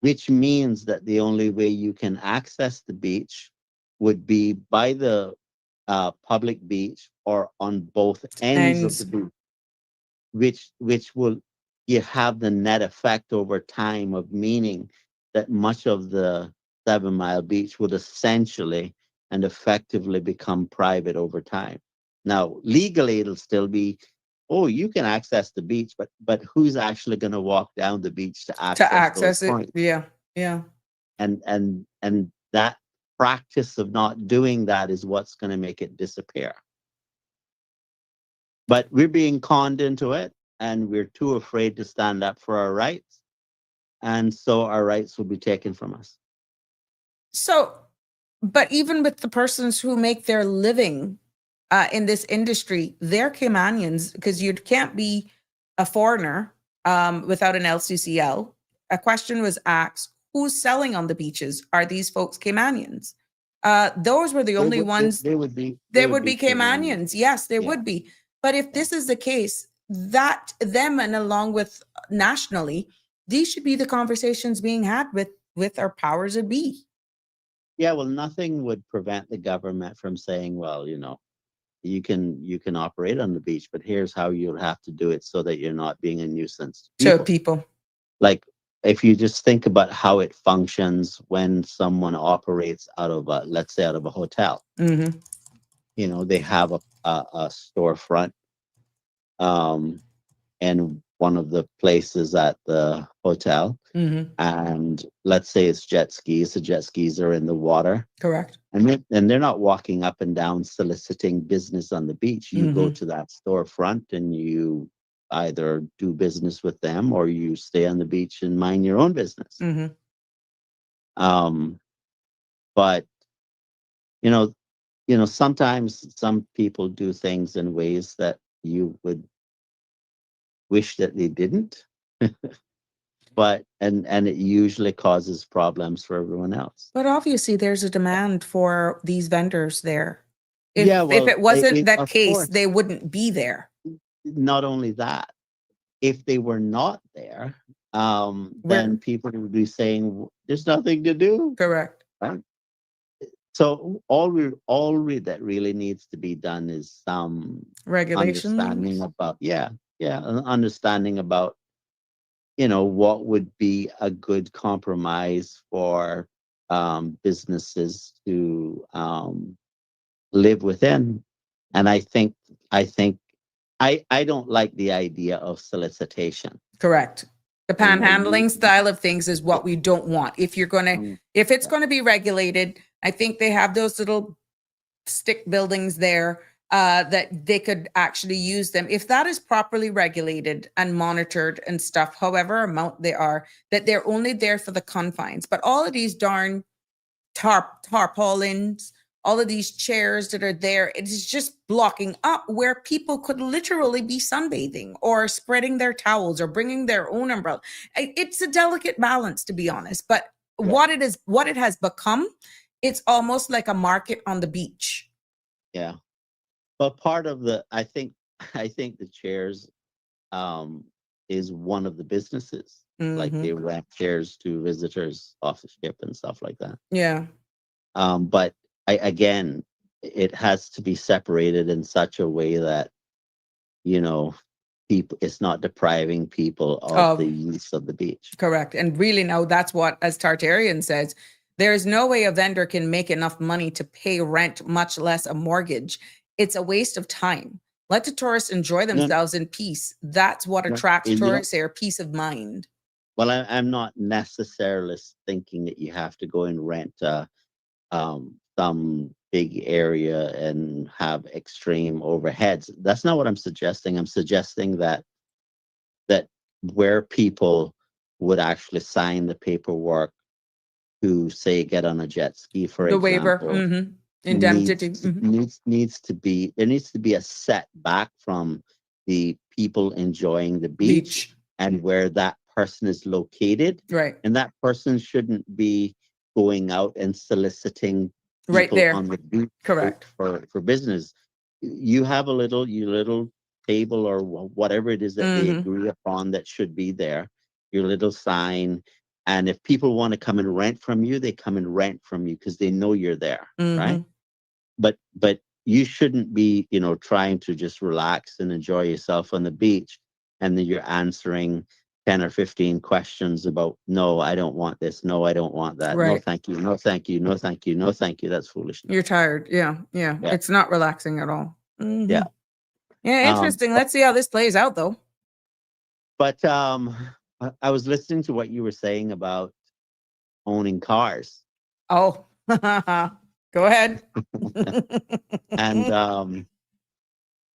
which means that the only way you can access the beach would be by the public beach or on both ends of the beach, which will you have the net effect over time of meaning that much of the 7 Mile Beach would essentially and effectively become private over time. Now, legally, it'll still be, oh, you can access the beach, but who's actually going to walk down the beach to To access those access it. points? Yeah. Yeah. And that practice of not doing that is what's going to make it disappear. But we're being conned into it, and we're too afraid to stand up for our rights. And so our rights will be taken from us. So, but even with the persons who make their living in this industry, they're Caymanians because you can't be a foreigner without an LCCL. A question was asked, who's selling on the beaches? Are these folks Caymanians? Those were the only ones. They would be. They would be Caymanians. Yes, they Yeah. would be. But if this is the case, that them and along with nationally, these should be the conversations being had with our powers that be. Yeah, well, nothing would prevent the government from saying, well, you can operate on the beach, but here's how you'll have to do it so that you're not being a nuisance to To people. people. Like, if you just think about how it functions when someone operates out of let's say out of a hotel, Mm-hmm. they have a storefront, in one of the places at the hotel, Mm-hmm. and let's say it's jet skis. The jet skis are in the water, Correct. and they're not walking up and down soliciting business on the beach. You go Mm-hmm. to that storefront and you either do business with them or you stay on the beach and mind your own business. Mm-hmm. But sometimes some people do things in ways that you would wish that they didn't. But and it usually causes problems for everyone else. But obviously, there's a demand for these vendors there. If Yeah, well, it wasn't that of case, course, they wouldn't be there. not only that, if they were not there, then Where people would be saying there's nothing to do. correct. Right? So all that really needs to be done is some Regulations. understanding about an understanding about what would be a good compromise for businesses to live within. And I don't like the idea of solicitation. Correct. The You know, panhandling style of things is what we don't want. If it's yeah. going to be regulated, I think they have those little stick buildings there that they could actually use them. If that is properly regulated and monitored and stuff, however amount they are, that they're only there for the confines. But all of these darn tarpaulins, all of these chairs that are there, it is just blocking up where people could literally be sunbathing or spreading their towels or bringing their own umbrella. It's a delicate balance, to be honest. But what it has become, it's almost like a market on the beach. Yeah. But part of I think the chairs is one of the businesses. Like Mm-hmm. they rent chairs to visitors off the ship and stuff like that. Yeah. But again, it has to be separated in such a way that, you know, people, it's not depriving people of the use of the beach. Correct. And really now that's what, as Tartarian says, there's no way a vendor can make enough money to pay rent, much less a mortgage. It's a waste of time. Let the tourists enjoy themselves in peace. That's what attracts tourists there, peace of mind. Well, I'm not necessarily thinking that you have to go and rent some big area and have extreme overheads. That's not what I'm suggesting. I'm suggesting that where people would actually sign the paperwork to, say, get on a jet ski, for The example, waiver, indemnity. needs to be a setback from the people enjoying the beach and where that person is located. Right. And that person shouldn't be going out and soliciting people right there on the beach. Correct. For business. You have your little table or whatever it is that they agree upon that should be there, your little sign. And if people want to come and rent from you, they come and rent from you because they know you're there, right? But you shouldn't be, trying to just relax and enjoy yourself on the beach, and then you're answering 10 or 15 questions about, no, I don't want this, no, I don't want that, no, thank you, no, thank you, no, thank you, no, thank you. That's foolishness. You're tired. Yeah. It's not relaxing at all. Yeah. Interesting. Let's see how this plays out, though. But I was listening to what you were saying about owning cars. Oh, go ahead. And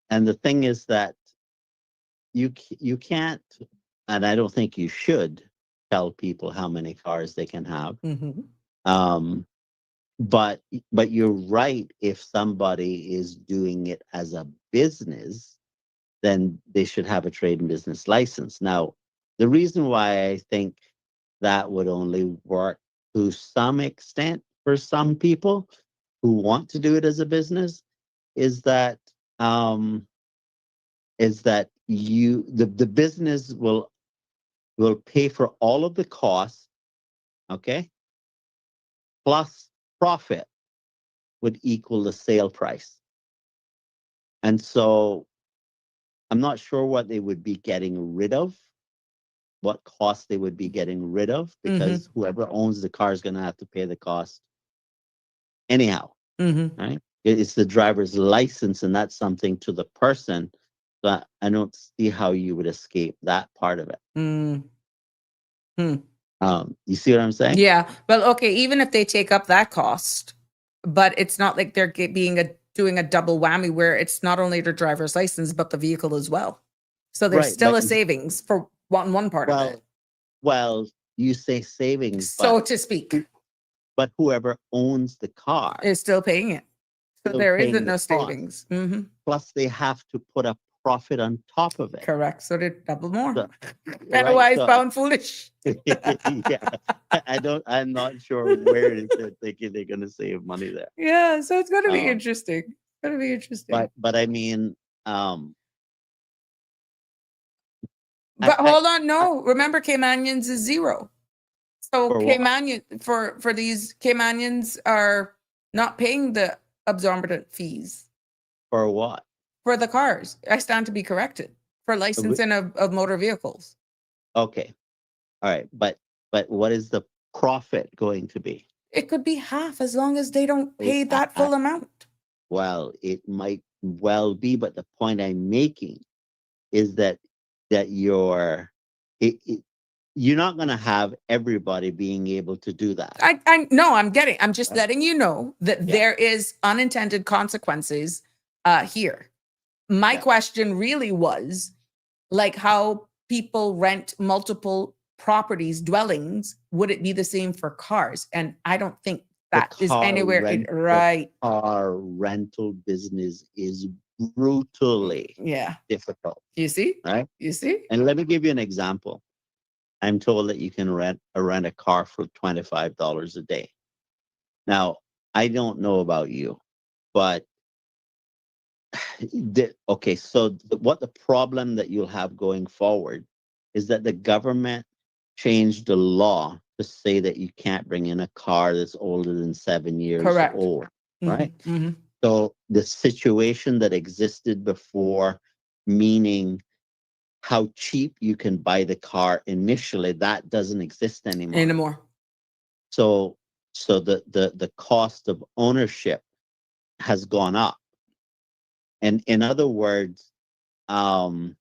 the thing is that you can't, and I don't think you should, tell people how many cars they can have. But you're right. If somebody is doing it as a business, then they should have a trade and business license. Now, the reason why I think that would only work to some extent for some people who want to do it as a business is that the business will pay for all of the costs, okay, plus profit would equal the sale price. And so I'm not sure what they would be getting rid of, what costs they would be getting rid of, because whoever owns the car is going to have to pay the cost anyhow, right? It's the driver's license, and that's something to the person. But I don't see how you would escape that part of it. You see what I'm saying? Yeah. Well, okay. Even if they take up that cost, but it's not like they're doing a double whammy where it's not only the driver's license but the vehicle as well. So there's still a savings for one part of it. Well, you say savings, so to speak. But whoever owns the car is still paying it. So there isn't no savings. Plus, they have to put a profit on top of it. Correct. So they double more. Better wise, pound foolish. Yeah, I'm not sure where it is they're thinking they're going to save money there. Yeah, so it's going to be interesting. It's going to be interesting. But I mean, but hold on, no. Remember, Caymanians is zero. So for these Caymanians are not paying the exorbitant fees. For what? For the cars. I stand to be corrected. For licensing of motor vehicles. Okay. All right. But what is the profit going to be? It could be half as long as they don't pay that full amount. Well, it might well be, but the point I'm making is that you're not going to have everybody being able to do that. I know, I'm just letting you know that there is unintended consequences here. My question really was like how people rent multiple properties, dwellings, would it be the same for cars? And I don't think that is anywhere right. Car rental business is brutally Yeah. difficult, You see? right? You see? And let me give you an example. I'm told that you can rent a car for $25 a day. Now, I don't know about you, but okay, so what the problem that you'll have going forward is that the government changed the law to say that you can't bring in a car that's older than 7 years Correct. old, right? Mm-hmm. So the situation that existed before, meaning how cheap you can buy the car initially, that doesn't exist anymore. So the cost of ownership has gone up. And um,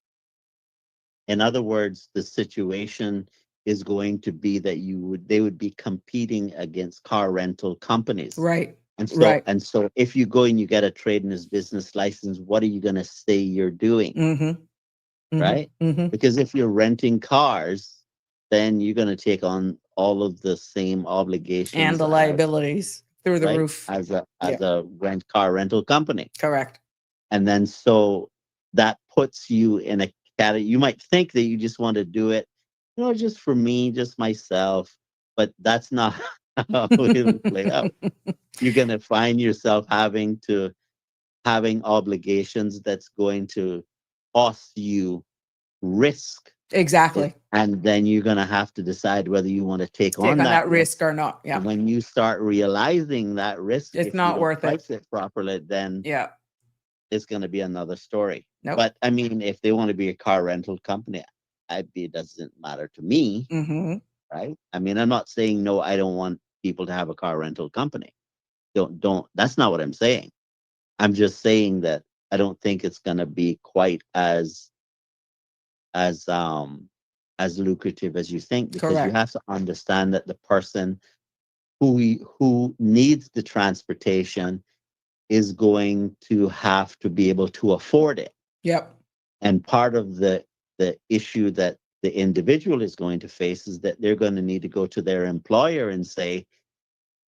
in other words, the situation is going to be that they would be competing against car rental companies. Right. And so if you go and you get a trade in this business license, what are you going to say you're doing? Mm-hmm. Right? Mm-hmm. Because if you're renting cars, then you're going to take on all of the same obligations And the liabilities through the roof. as a car rental company. Correct. And then so that puts you in a category. You might think that you just want to do it, just for me, just myself, but that's not how it'll play out. You're going to find yourself having obligations that's going to cost you risk. Exactly. And then you're going to have to decide whether you want to take on on that risk or not. Yeah. And when you start realizing that risk, It's if not you don't worth price it properly, then Yeah. it's going to be another story. Nope. But I mean, if they want to be a car rental company, it doesn't matter to me, Mm-hmm. right? I mean, I'm not saying no, I don't want people to have a car rental company. Don't. That's not what I'm saying. I'm just saying that I don't think it's going to be quite as lucrative as you think, because you Correct. have to understand that the person who needs the transportation is going to have to be able to afford it. Yep. And part of the issue that the individual is going to face is that they're going to need to go to their employer and say,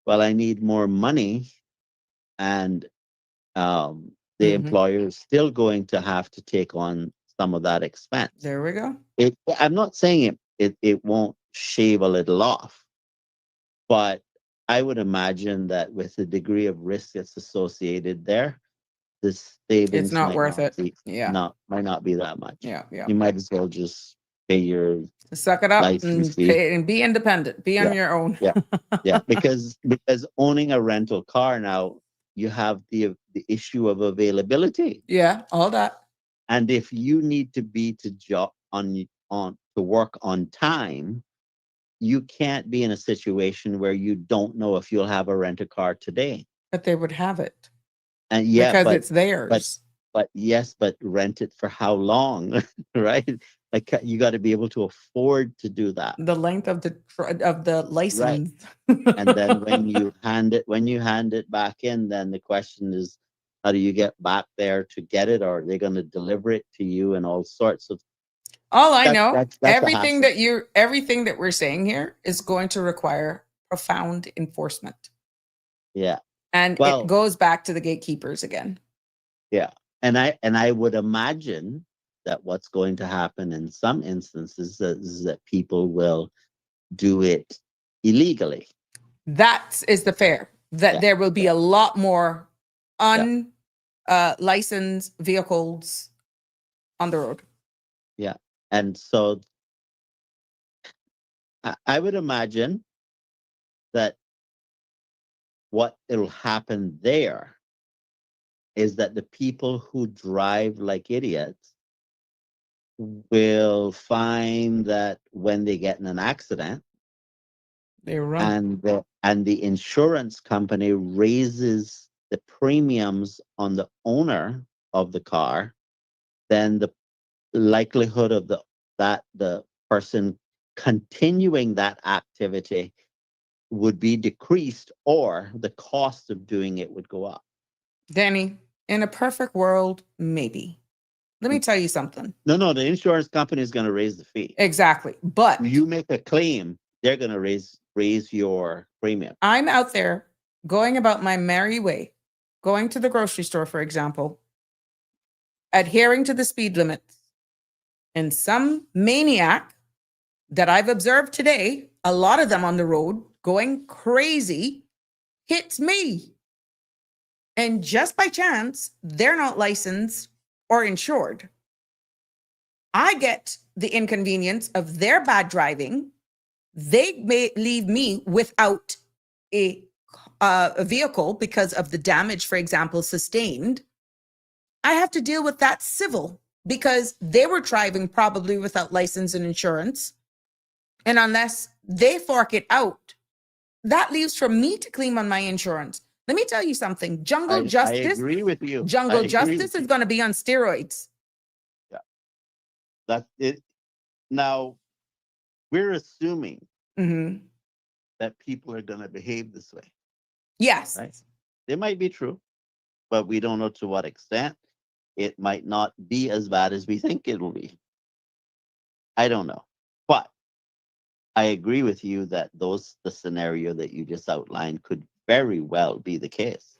well, I need more money. And the employer is still going to have to take on some of that expense. There we go. I'm not saying it won't shave a little off, but I would imagine that with the degree of risk that's associated there, the savings It's not worth it. Might not be that much. Yeah. You might as well just pay your Suck it up license and fee. pay and be independent. Be on your own. Yeah, because owning a rental car now, you have the issue of availability. Yeah, all that. And if you need to be to work on time, you can't be in a situation where you don't know if you'll have a rent a car today. But they would have it. And because it's theirs. But rent it for how long, right? Like you got to be able to afford to do that. The length of the license. Right. And then when you hand it back in, then the question is, how do you get back there to get it? Or are they going to deliver it to you and all sorts of? All I know, that's everything that we're saying here is going to require profound enforcement. Yeah. And it goes back to the gatekeepers again. Yeah. And I would imagine that what's going to happen in some instances is that people will do it illegally. That is the fair. That there will be a lot more licensed vehicles on the road. Yeah. And so I would imagine that what will happen there is that the people who drive like idiots will find that when they get in an accident, they run, and the insurance company raises the premiums on the owner of the car, then the likelihood of the person continuing that activity would be decreased, or the cost of doing it would go up. Danny, in a perfect world, maybe. Let me tell you something. No, the insurance company is going to raise the fee. Exactly. But you make a claim, they're going to raise your premium. I'm out there going about my merry way, going to the grocery store, for example, adhering to the speed limits, and some maniac that I've observed today, a lot of them on the road going crazy, hits me. And just by chance, they're not licensed or insured. I get the inconvenience of their bad driving. They may leave me without a vehicle because of the damage, for example, sustained. I have to deal with that civil because they were driving probably without license and insurance. And unless they fork it out, that leaves for me to claim on my insurance. Let me tell you something. Jungle I justice, agree with you. jungle I agree justice with is you. going to be on steroids. That's it. Now, we're assuming Mhm. that people are going to behave this way, Yes. right? They might be true, but we don't know to what extent. It might not be as bad as we think it will be. I don't know. But I agree with you that the scenario that you just outlined could very well be the case.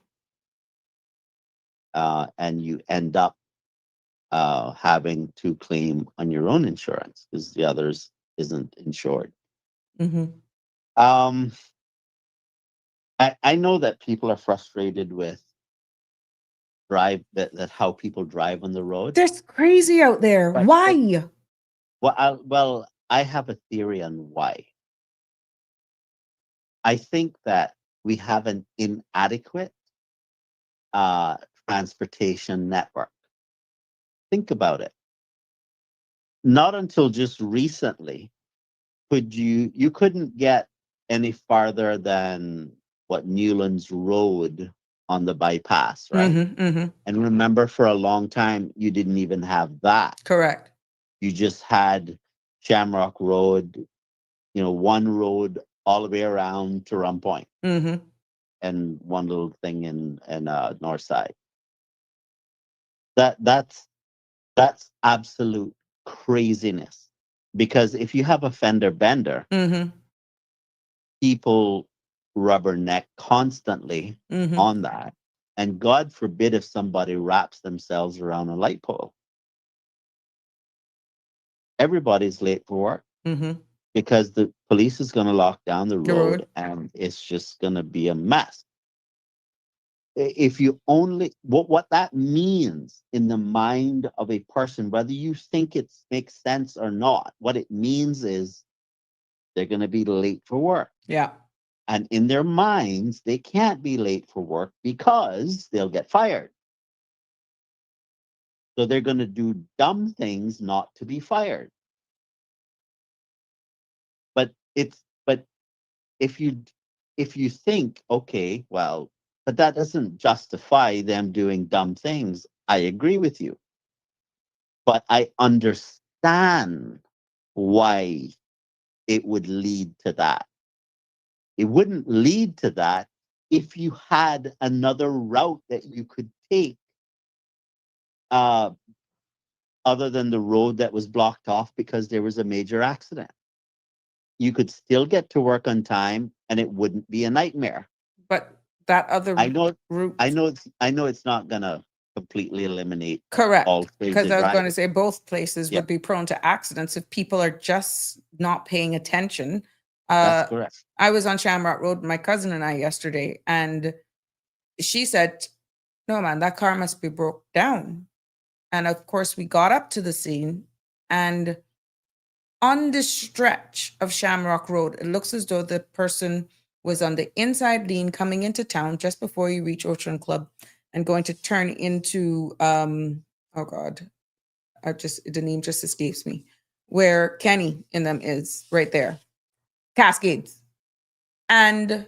And you end up having to claim on your own insurance because the others isn't insured. Mhm. Um, I know that people are frustrated with that how people drive on the road. There's crazy out there. But Why? I have a theory on why. I think that we have an inadequate uh, transportation network. Think about it. Not until just recently could you couldn't get any farther than what Newlands Road on the bypass, right? Mhm. And remember, for a long time, you didn't even have that. Correct. You just had Shamrock Road, one road all the way around to Rum Point Mhm. and one little thing in North Side. That's absolute craziness. Because if you have a fender bender, Mhm. people rubberneck constantly Mhm. on that. And God forbid if somebody wraps themselves around a light pole. Everybody's late for work Mhm. because the police is going to lock down the The road road. and it's just going to be a mess. If you only what that means in the mind of a person, whether you think it makes sense or not, what it means is they're going to be late for work. Yeah. And in their minds, they can't be late for work because they'll get fired. So they're going to do dumb things not to be fired. But but if you think, okay, well, but that doesn't justify them doing dumb things. I agree with you. But I understand why it would lead to that. It wouldn't lead to that if you had another route that you could take uh, other than the road that was blocked off because there was a major accident. You could still get to work on time and it wouldn't be a nightmare. But that other I know route. I know it's not gonna completely eliminate all Correct. Because crazy I was going to driving. say both places Yeah, would be prone to accidents if people are just not paying attention. that's Uh, correct. I was on Shamrock Road with my cousin and I yesterday, and she said, "No, man, that car must be broke down." And of course, we got up to the scene, and on the stretch of Shamrock Road, it looks as though the person was on the inside lane coming into town just before you reach Ocean Club and going to turn into oh god, the name just escapes me. Where Kenny in them is right there. Cascades. And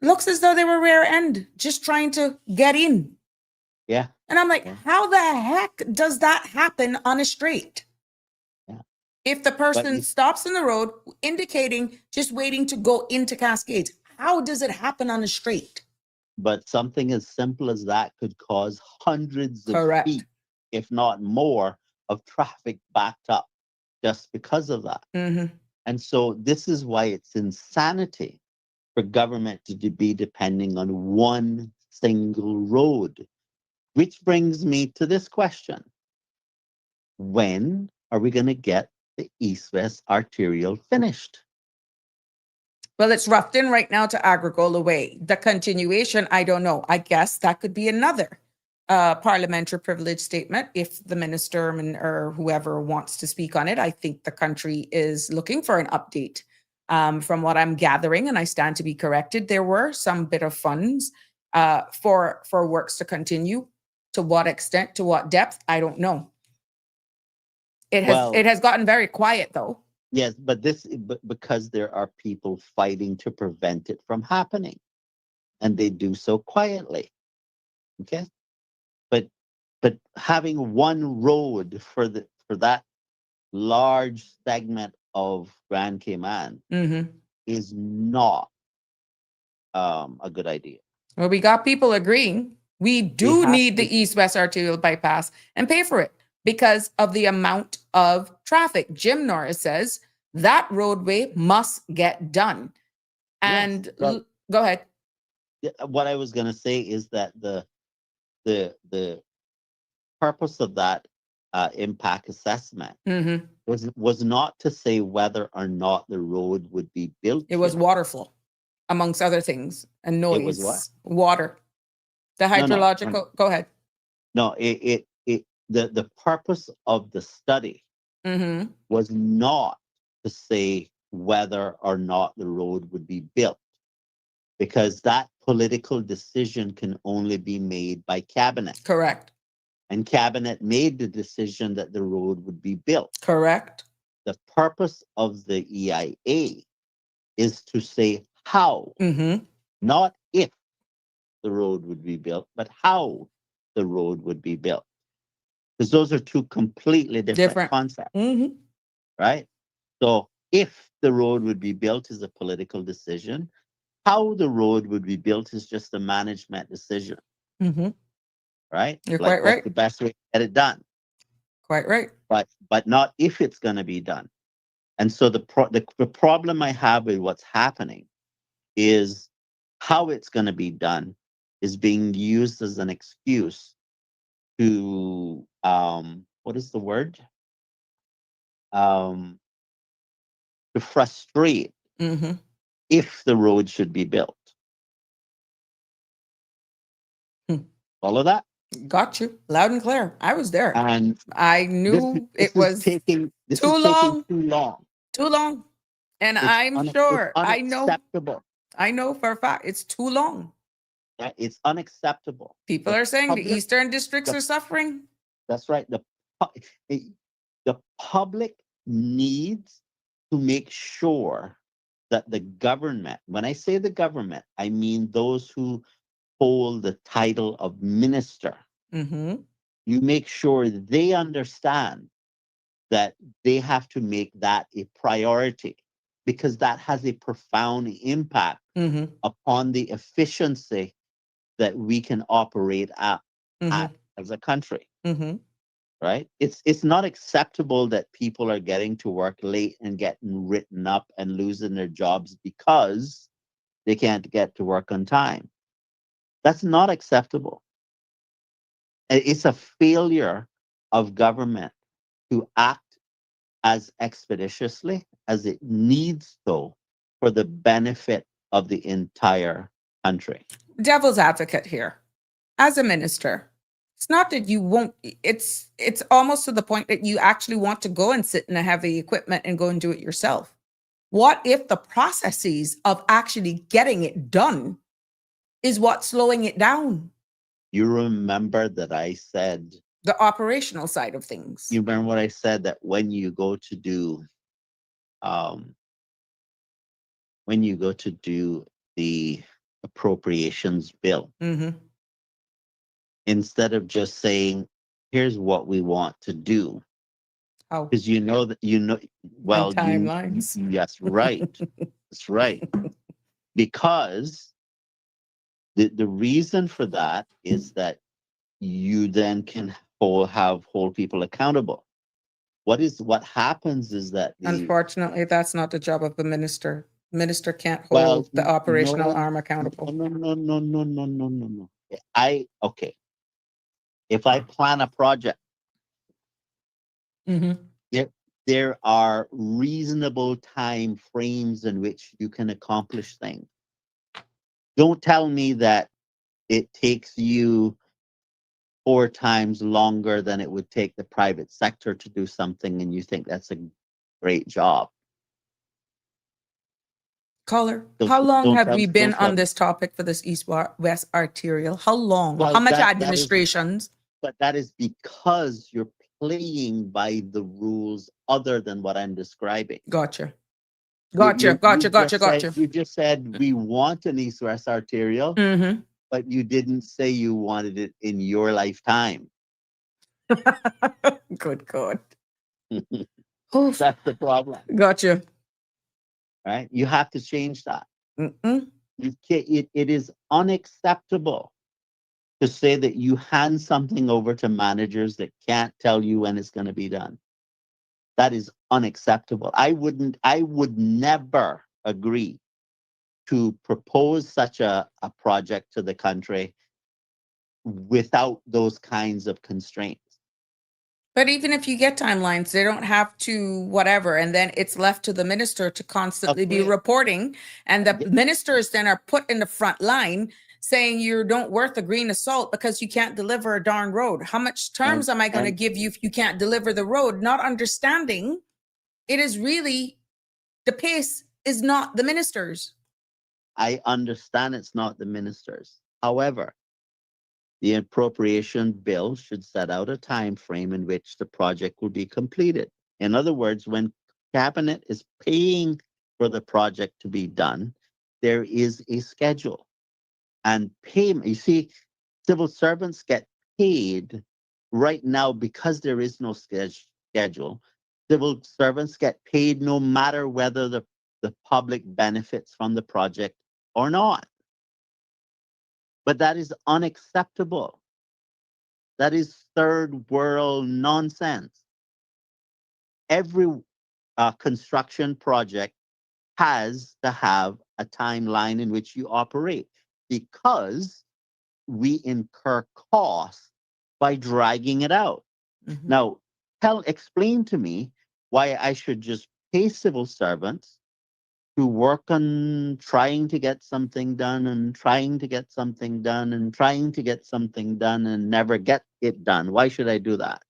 looks as though they were rear end, just trying to get in. Yeah, And I'm like, yeah, how the heck does that happen on a straight? yeah. If the But person stops in the road, indicating just waiting to go into Cascades, how does it happen on a straight? something as simple as that could cause hundreds of Correct. feet, if not more, of traffic backed up just because of that. Mm-hmm. And so this is why it's insanity for government to be depending on one single road. Which brings me to this question. When are we going to get the East-West arterial finished? Well, it's roughed in right now to Agricola Way. The continuation, I don't know. I guess that could be another parliamentary privilege statement if the minister or whoever wants to speak on it. I think the country is looking for an update. From what I'm gathering, and I stand to be corrected, there were some bit of funds for works to continue. To what extent, to what depth, I don't know. It has gotten very quiet though. Yes, but because there are people fighting to prevent it from happening, and they do so quietly. Okay, but having one road for that large segment of Grand Cayman is not a good idea. Well, we got people agreeing. We do need the East-West arterial bypass and pay for it because of the amount of traffic. Jim Norris says that roadway must get done. And Yes, go ahead. What I was going to say is that the purpose of that impact assessment was not to say whether or not the road would be built. It was water flow, amongst other things, and noise. It was what? Water. The hydrological. No. Go ahead. No, the purpose of the study was not to say whether or not the road would be built, because that political decision can only be made by cabinet. Correct. And cabinet made the decision that the road would be built. Correct. The purpose of the EIA is to say how, not if the road would be built, but how the road would be built. Because those are two completely different concepts, right? So if the road would be built is a political decision, how the road would be built is just a management decision, right? You're quite right. What's the best way to get it done? Quite right. But not if it's going to be done. And so the problem I have with what's happening is how it's going to be done is being used as an excuse to what is the word? To frustrate if the road should be built. Follow that? Got you loud and clear. I was there, and I knew this it was taking too long. Too long. And It's I'm sure I unacceptable. know for a fact it's too long. It's unacceptable. People are saying the eastern districts are suffering. That's right. The public needs to make sure that the government, when I say the government, I mean those who hold the title of minister. You make sure they understand that they have to make that a priority, because that has a profound impact upon the efficiency that we can operate at as a country. Right? It's not acceptable that people are getting to work late and getting written up and losing their jobs because they can't get to work on time. That's not acceptable. It's a failure of government to act as expeditiously as it needs to for the benefit of the entire country. Devil's advocate here. As a minister, it's not that you won't, it's almost to the point that you actually want to go and sit in a heavy equipment and go and do it yourself. What if the processes of actually getting it done is what's slowing it down? You remember that I said the operational side of things. You remember what I said, that when you go to do the appropriations bill, instead of just saying, here's what we want to do, because timelines. Yes, right. That's right. Because the reason for that is that you then can hold people accountable. What happens is that unfortunately, that's not the job of the minister. Minister can't Well, hold the operational no, arm accountable. no. Okay. If I plan a project, Hmm. there are reasonable time frames in which you can accomplish things. Don't tell me that it takes you 4 times longer than it would take the private sector to do something, and you think that's a great job. Caller, Don't how long don't have tell we been don't tell on me. this topic for this East-West arterial? How long? Well, How much that is, administrations? but that is because you're playing by the rules other than what I'm describing. Gotcha. You Gotcha. you Gotcha. Gotcha. Gotcha. you just said we want an east-west arterial, Mm-hmm. but you didn't say you wanted it in your lifetime. Good God. Oof. That's the problem, Gotcha. right? You have to change that. Mm-mm. It is unacceptable to say that you hand something over to managers that can't tell you when it's going to be done. That is unacceptable. I would never agree to propose such a project to the country without those kinds of constraints. But even if you get timelines, they don't have to whatever, and then it's left to the minister to constantly be Okay. reporting, and the ministers then are put in the front line saying you don't worth a grain of salt because you can't deliver a darn road. How much terms am I going to give you if you can't deliver the road? Not understanding it is really the pace is not the ministers. I understand it's not the ministers. However, the appropriation bill should set out a time frame in which the project will be completed. In other words, when cabinet is paying for the project to be done, there is a schedule. And payment, you see, civil servants get paid right now because there is no schedule. Civil servants get paid no matter whether the public benefits from the project or not. But that is unacceptable. That is third world nonsense. Every construction project has to have a timeline in which you operate because we incur costs by dragging it out. Mhm. Now, explain to me why I should just pay civil servants to work on trying to get something done and trying to get something done and trying to get something done and never get it done. Why should I do that?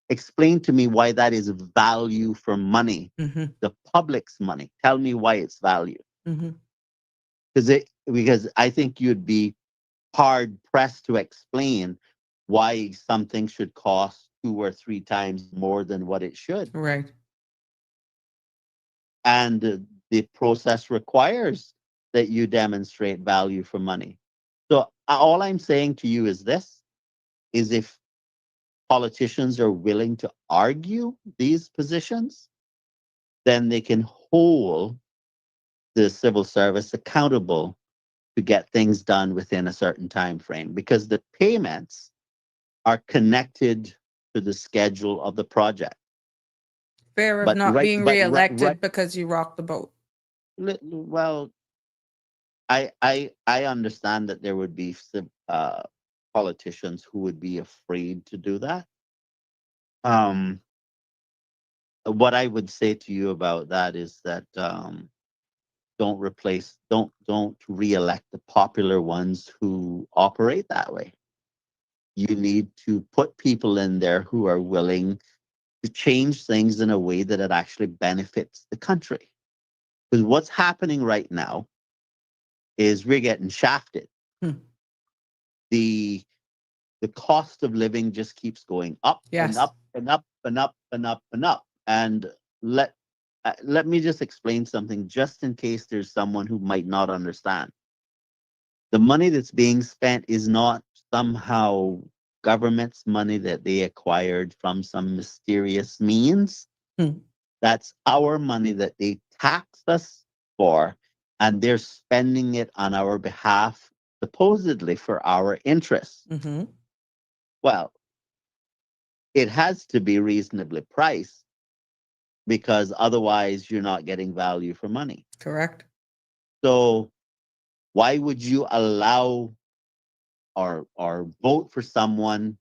Explain to me why that is value for money, Mhm. the public's money. Tell me why it's value. Mhm. Because I think you'd be hard pressed to explain why something should cost 2 or 3 times more than what it should. Right. And the process requires that you demonstrate value for money. So all I'm saying to you is this, is if politicians are willing to argue these positions, then they can hold the civil service accountable to get things done within a certain time frame because the payments are connected to the schedule of the project. Fear of But not right, being but right, reelected because you rocked the boat. well, I understand that there would be politicians who would be afraid to do that. Um, what I would say to you about that is that don't re-elect the popular ones who operate that way. You need to put people in there who are willing to change things in a way that it actually benefits the country. Because what's happening right now is we're getting shafted. Hmm. The cost of living just keeps going up and Yes. up and up and up and up and up. And let me just explain something just in case there's someone who might not understand. The money that's being spent is not somehow government's money that they acquired from some mysterious means. Hmm. That's our money that they tax us for, and they're spending it on our behalf, supposedly for our interests. Mm-hmm. Well, it has to be reasonably priced because otherwise you're not getting value for money. Correct. So why would you allow or vote for someone,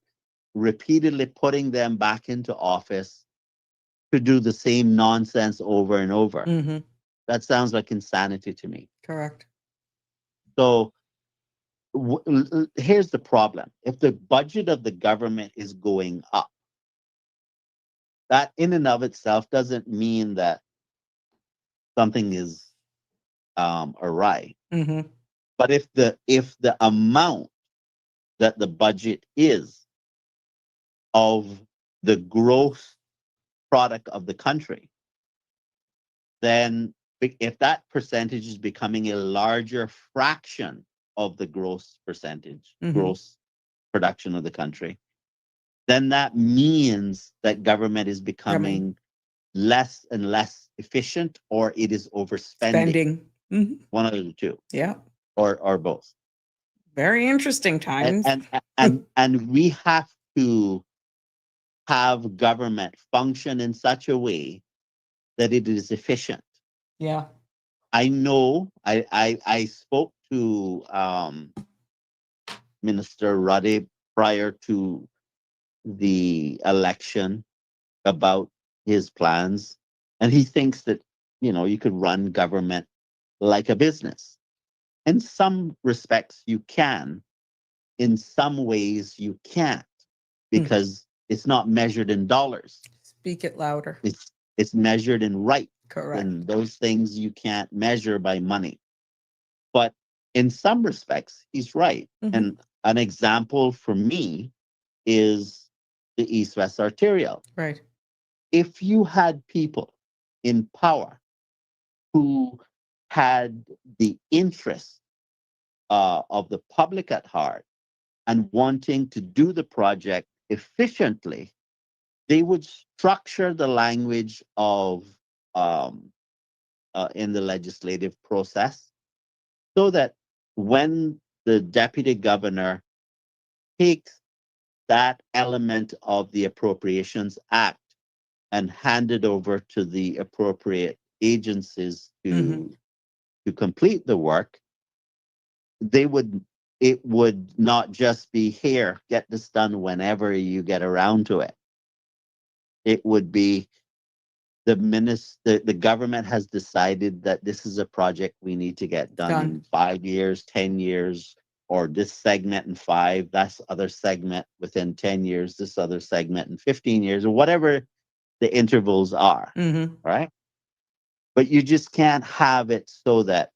repeatedly putting them back into office to do the same nonsense over and over? Mm-hmm. That sounds like insanity to me. Correct. So here's the problem. If the budget of the government is going up, that in and of itself doesn't mean that something is awry. Mm-hmm. But if the amount that the budget is of the gross product of the country, then if that percentage is becoming a larger fraction of the gross percentage, Mhm. gross production of the country, then that means that government is becoming less and less efficient, or it is overspending. Spending. Mhm. One of the two, Yeah. or both. Very interesting times. And we have to have government function in such a way that it is efficient. Yeah. I know I spoke to Minister Ruddy prior to the election about his plans, and he thinks that you could run government like a business. In some respects, you can. In some ways, you can't, because it's not measured in dollars. Speak it louder. It's measured in right. Correct. And those things you can't measure by money. But in some respects, he's right. Mhm. And an example for me is the East-West Arterial. Right. If you had people in power who had the interest of the public at heart and wanting to do the project efficiently, they would structure the language of in the legislative process so that when the deputy governor takes that element of the Appropriations Act and hand it over to the appropriate agencies to complete the work, it would not just be, here, get this done whenever you get around to it. It would be, the government has decided that this is a project we need to get done in 5 years, 10 years, or this segment in 5, that's other segment within 10 years, this other segment in 15 years, or whatever the intervals are, right? But you just can't have it so that,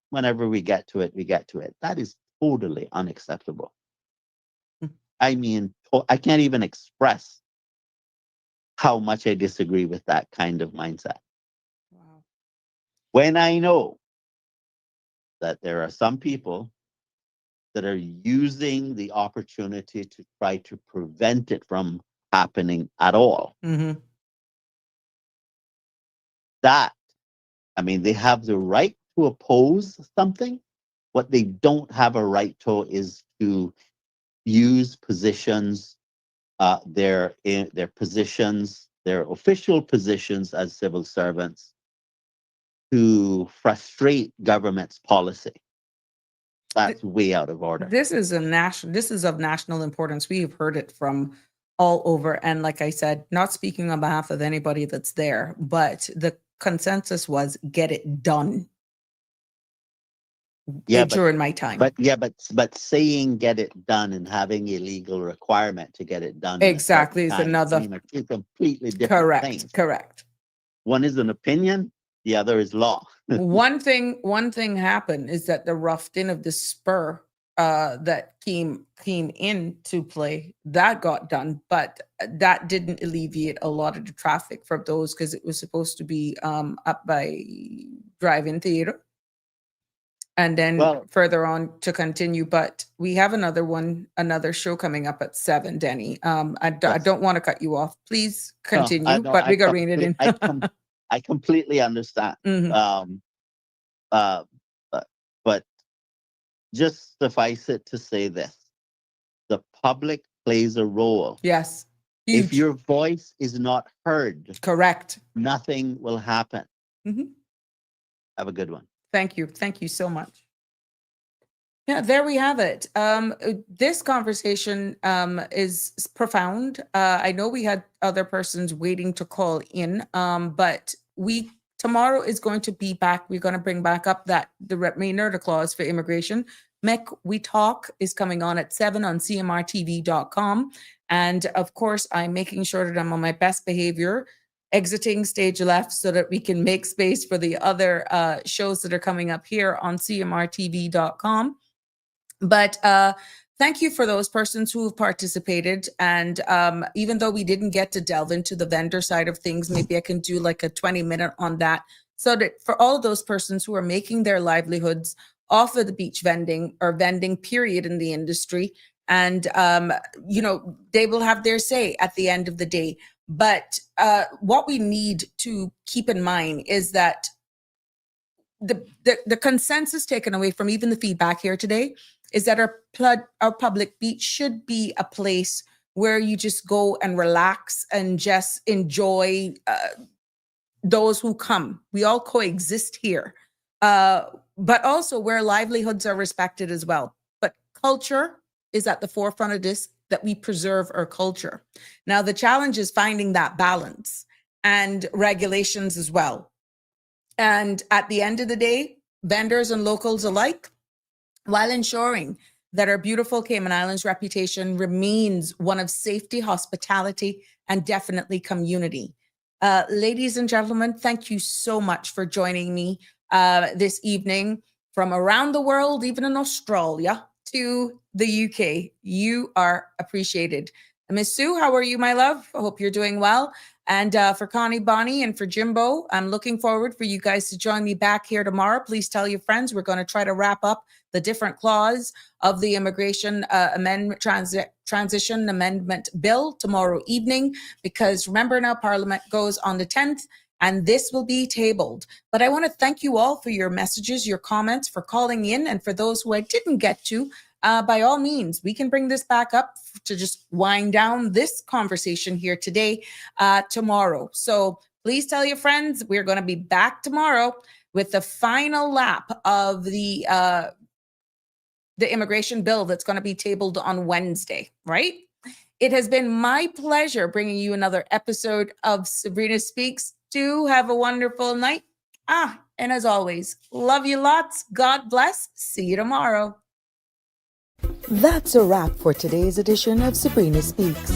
whenever we get to it, we get to it. That is totally unacceptable. I mean, I can't even express how much I disagree with that kind of mindset. Wow. When I know that there are some people that are using the opportunity to try to prevent it from happening at all, that, I mean, they have the right to oppose something. What they don't have a right to is to use positions, their positions, their official positions as civil servants, to frustrate government's policy. That's way out of order. This is of national importance. We have heard it from all over. And like I said, not speaking on behalf of anybody that's there, but the consensus was get it done. During my time. But saying get it done and having a legal requirement to get it done exactly is another, are two completely different things. Correct. One is an opinion, the other is law. one thing happened is that the roughed in of the spur that came into play, that got done, but that didn't alleviate a lot of the traffic from those, because it was supposed to be up by drive-in theater and then further on to continue. But we have another show coming up at 7, Denny. I don't want to cut you off. Please continue, but we got to rein it in. I completely understand. But just suffice it to say this: the public plays a role. Yes. Huge. If Huge. your voice is not heard, correct, nothing will happen. Have a good one. Thank you. Thank you so much. Yeah, there we have it. This conversation is profound. I know we had other persons waiting to call in, but tomorrow is going to be back. We're going to bring back up the remainder of the clause for immigration. MEC We Talk is coming on at 7 on cmrtv.com. And of course, I'm making sure that I'm on my best behavior, exiting stage left so that we can make space for the other shows that are coming up here on cmrtv.com. But thank you for those persons who have participated. And even though we didn't get to delve into the vendor side of things, maybe I can do like a 20-minute on that, so that for all of those persons who are making their livelihoods off of the beach vending or vending period in the industry, and they will have their say at the end of the day. But what we need to keep in mind is that the consensus taken away from even the feedback here today is that our public beach should be a place where you just go and relax and just enjoy those who come. We all coexist here, but also where livelihoods are respected as well. But culture is at the forefront of this, that we preserve our culture. Now, the challenge is finding that balance and regulations as well. And at the end of the day, vendors and locals alike, while ensuring that our beautiful Cayman Islands reputation remains one of safety, hospitality, and definitely community. Ladies and gentlemen, thank you so much for joining me this evening from around the world, even in Australia, to the UK. You are appreciated. Miss Sue, how are you, my love? I hope you're doing well. And for Connie, Bonnie, and for Jimbo, I'm looking forward for you guys to join me back here tomorrow. Please tell your friends. We're going to try to wrap up the different clause of the immigration amendment transition amendment bill tomorrow evening, because remember now, Parliament goes on the 10th. And this will be tabled. But I want to thank you all for your messages, your comments, for calling in. And for those who I didn't get to, by all means, we can bring this back up to just wind down this conversation here today, tomorrow. So please tell your friends, we're going to be back tomorrow with the final lap of the immigration bill that's going to be tabled on Wednesday, right? It has been my pleasure bringing you another episode of Sabrina Speaks. Do have a wonderful night. And as always, love you lots. God bless. See you tomorrow. That's a wrap for today's edition of Sabrina Speaks.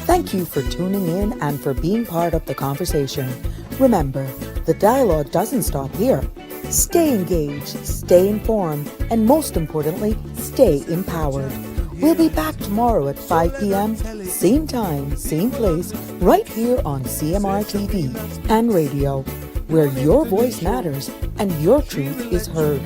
Thank you for tuning in and for being part of the conversation. Remember, the dialogue doesn't stop here. Stay engaged, stay informed, and most importantly, stay empowered. We'll be back tomorrow at 5 p.m., same time, same place, right here on CMR TV and radio, where your voice matters and your truth is heard.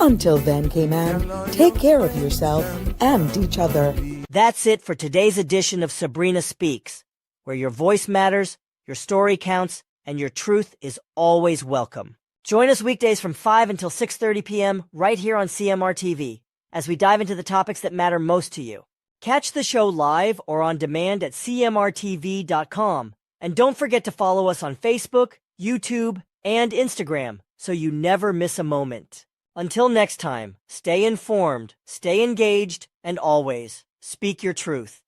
Until then, Cayman, take care of yourself and each other. That's it for today's edition of Sabrina Speaks, where your voice matters, your story counts, and your truth is always welcome. Join us weekdays from 5 until 6:30 p.m. right here on CMR TV, as we dive into the topics that matter most to you. Catch the show live or on demand at cmrtv.com. And don't forget to follow us on Facebook, YouTube, and Instagram so you never miss a moment. Until next time, stay informed, stay engaged, and always speak your truth.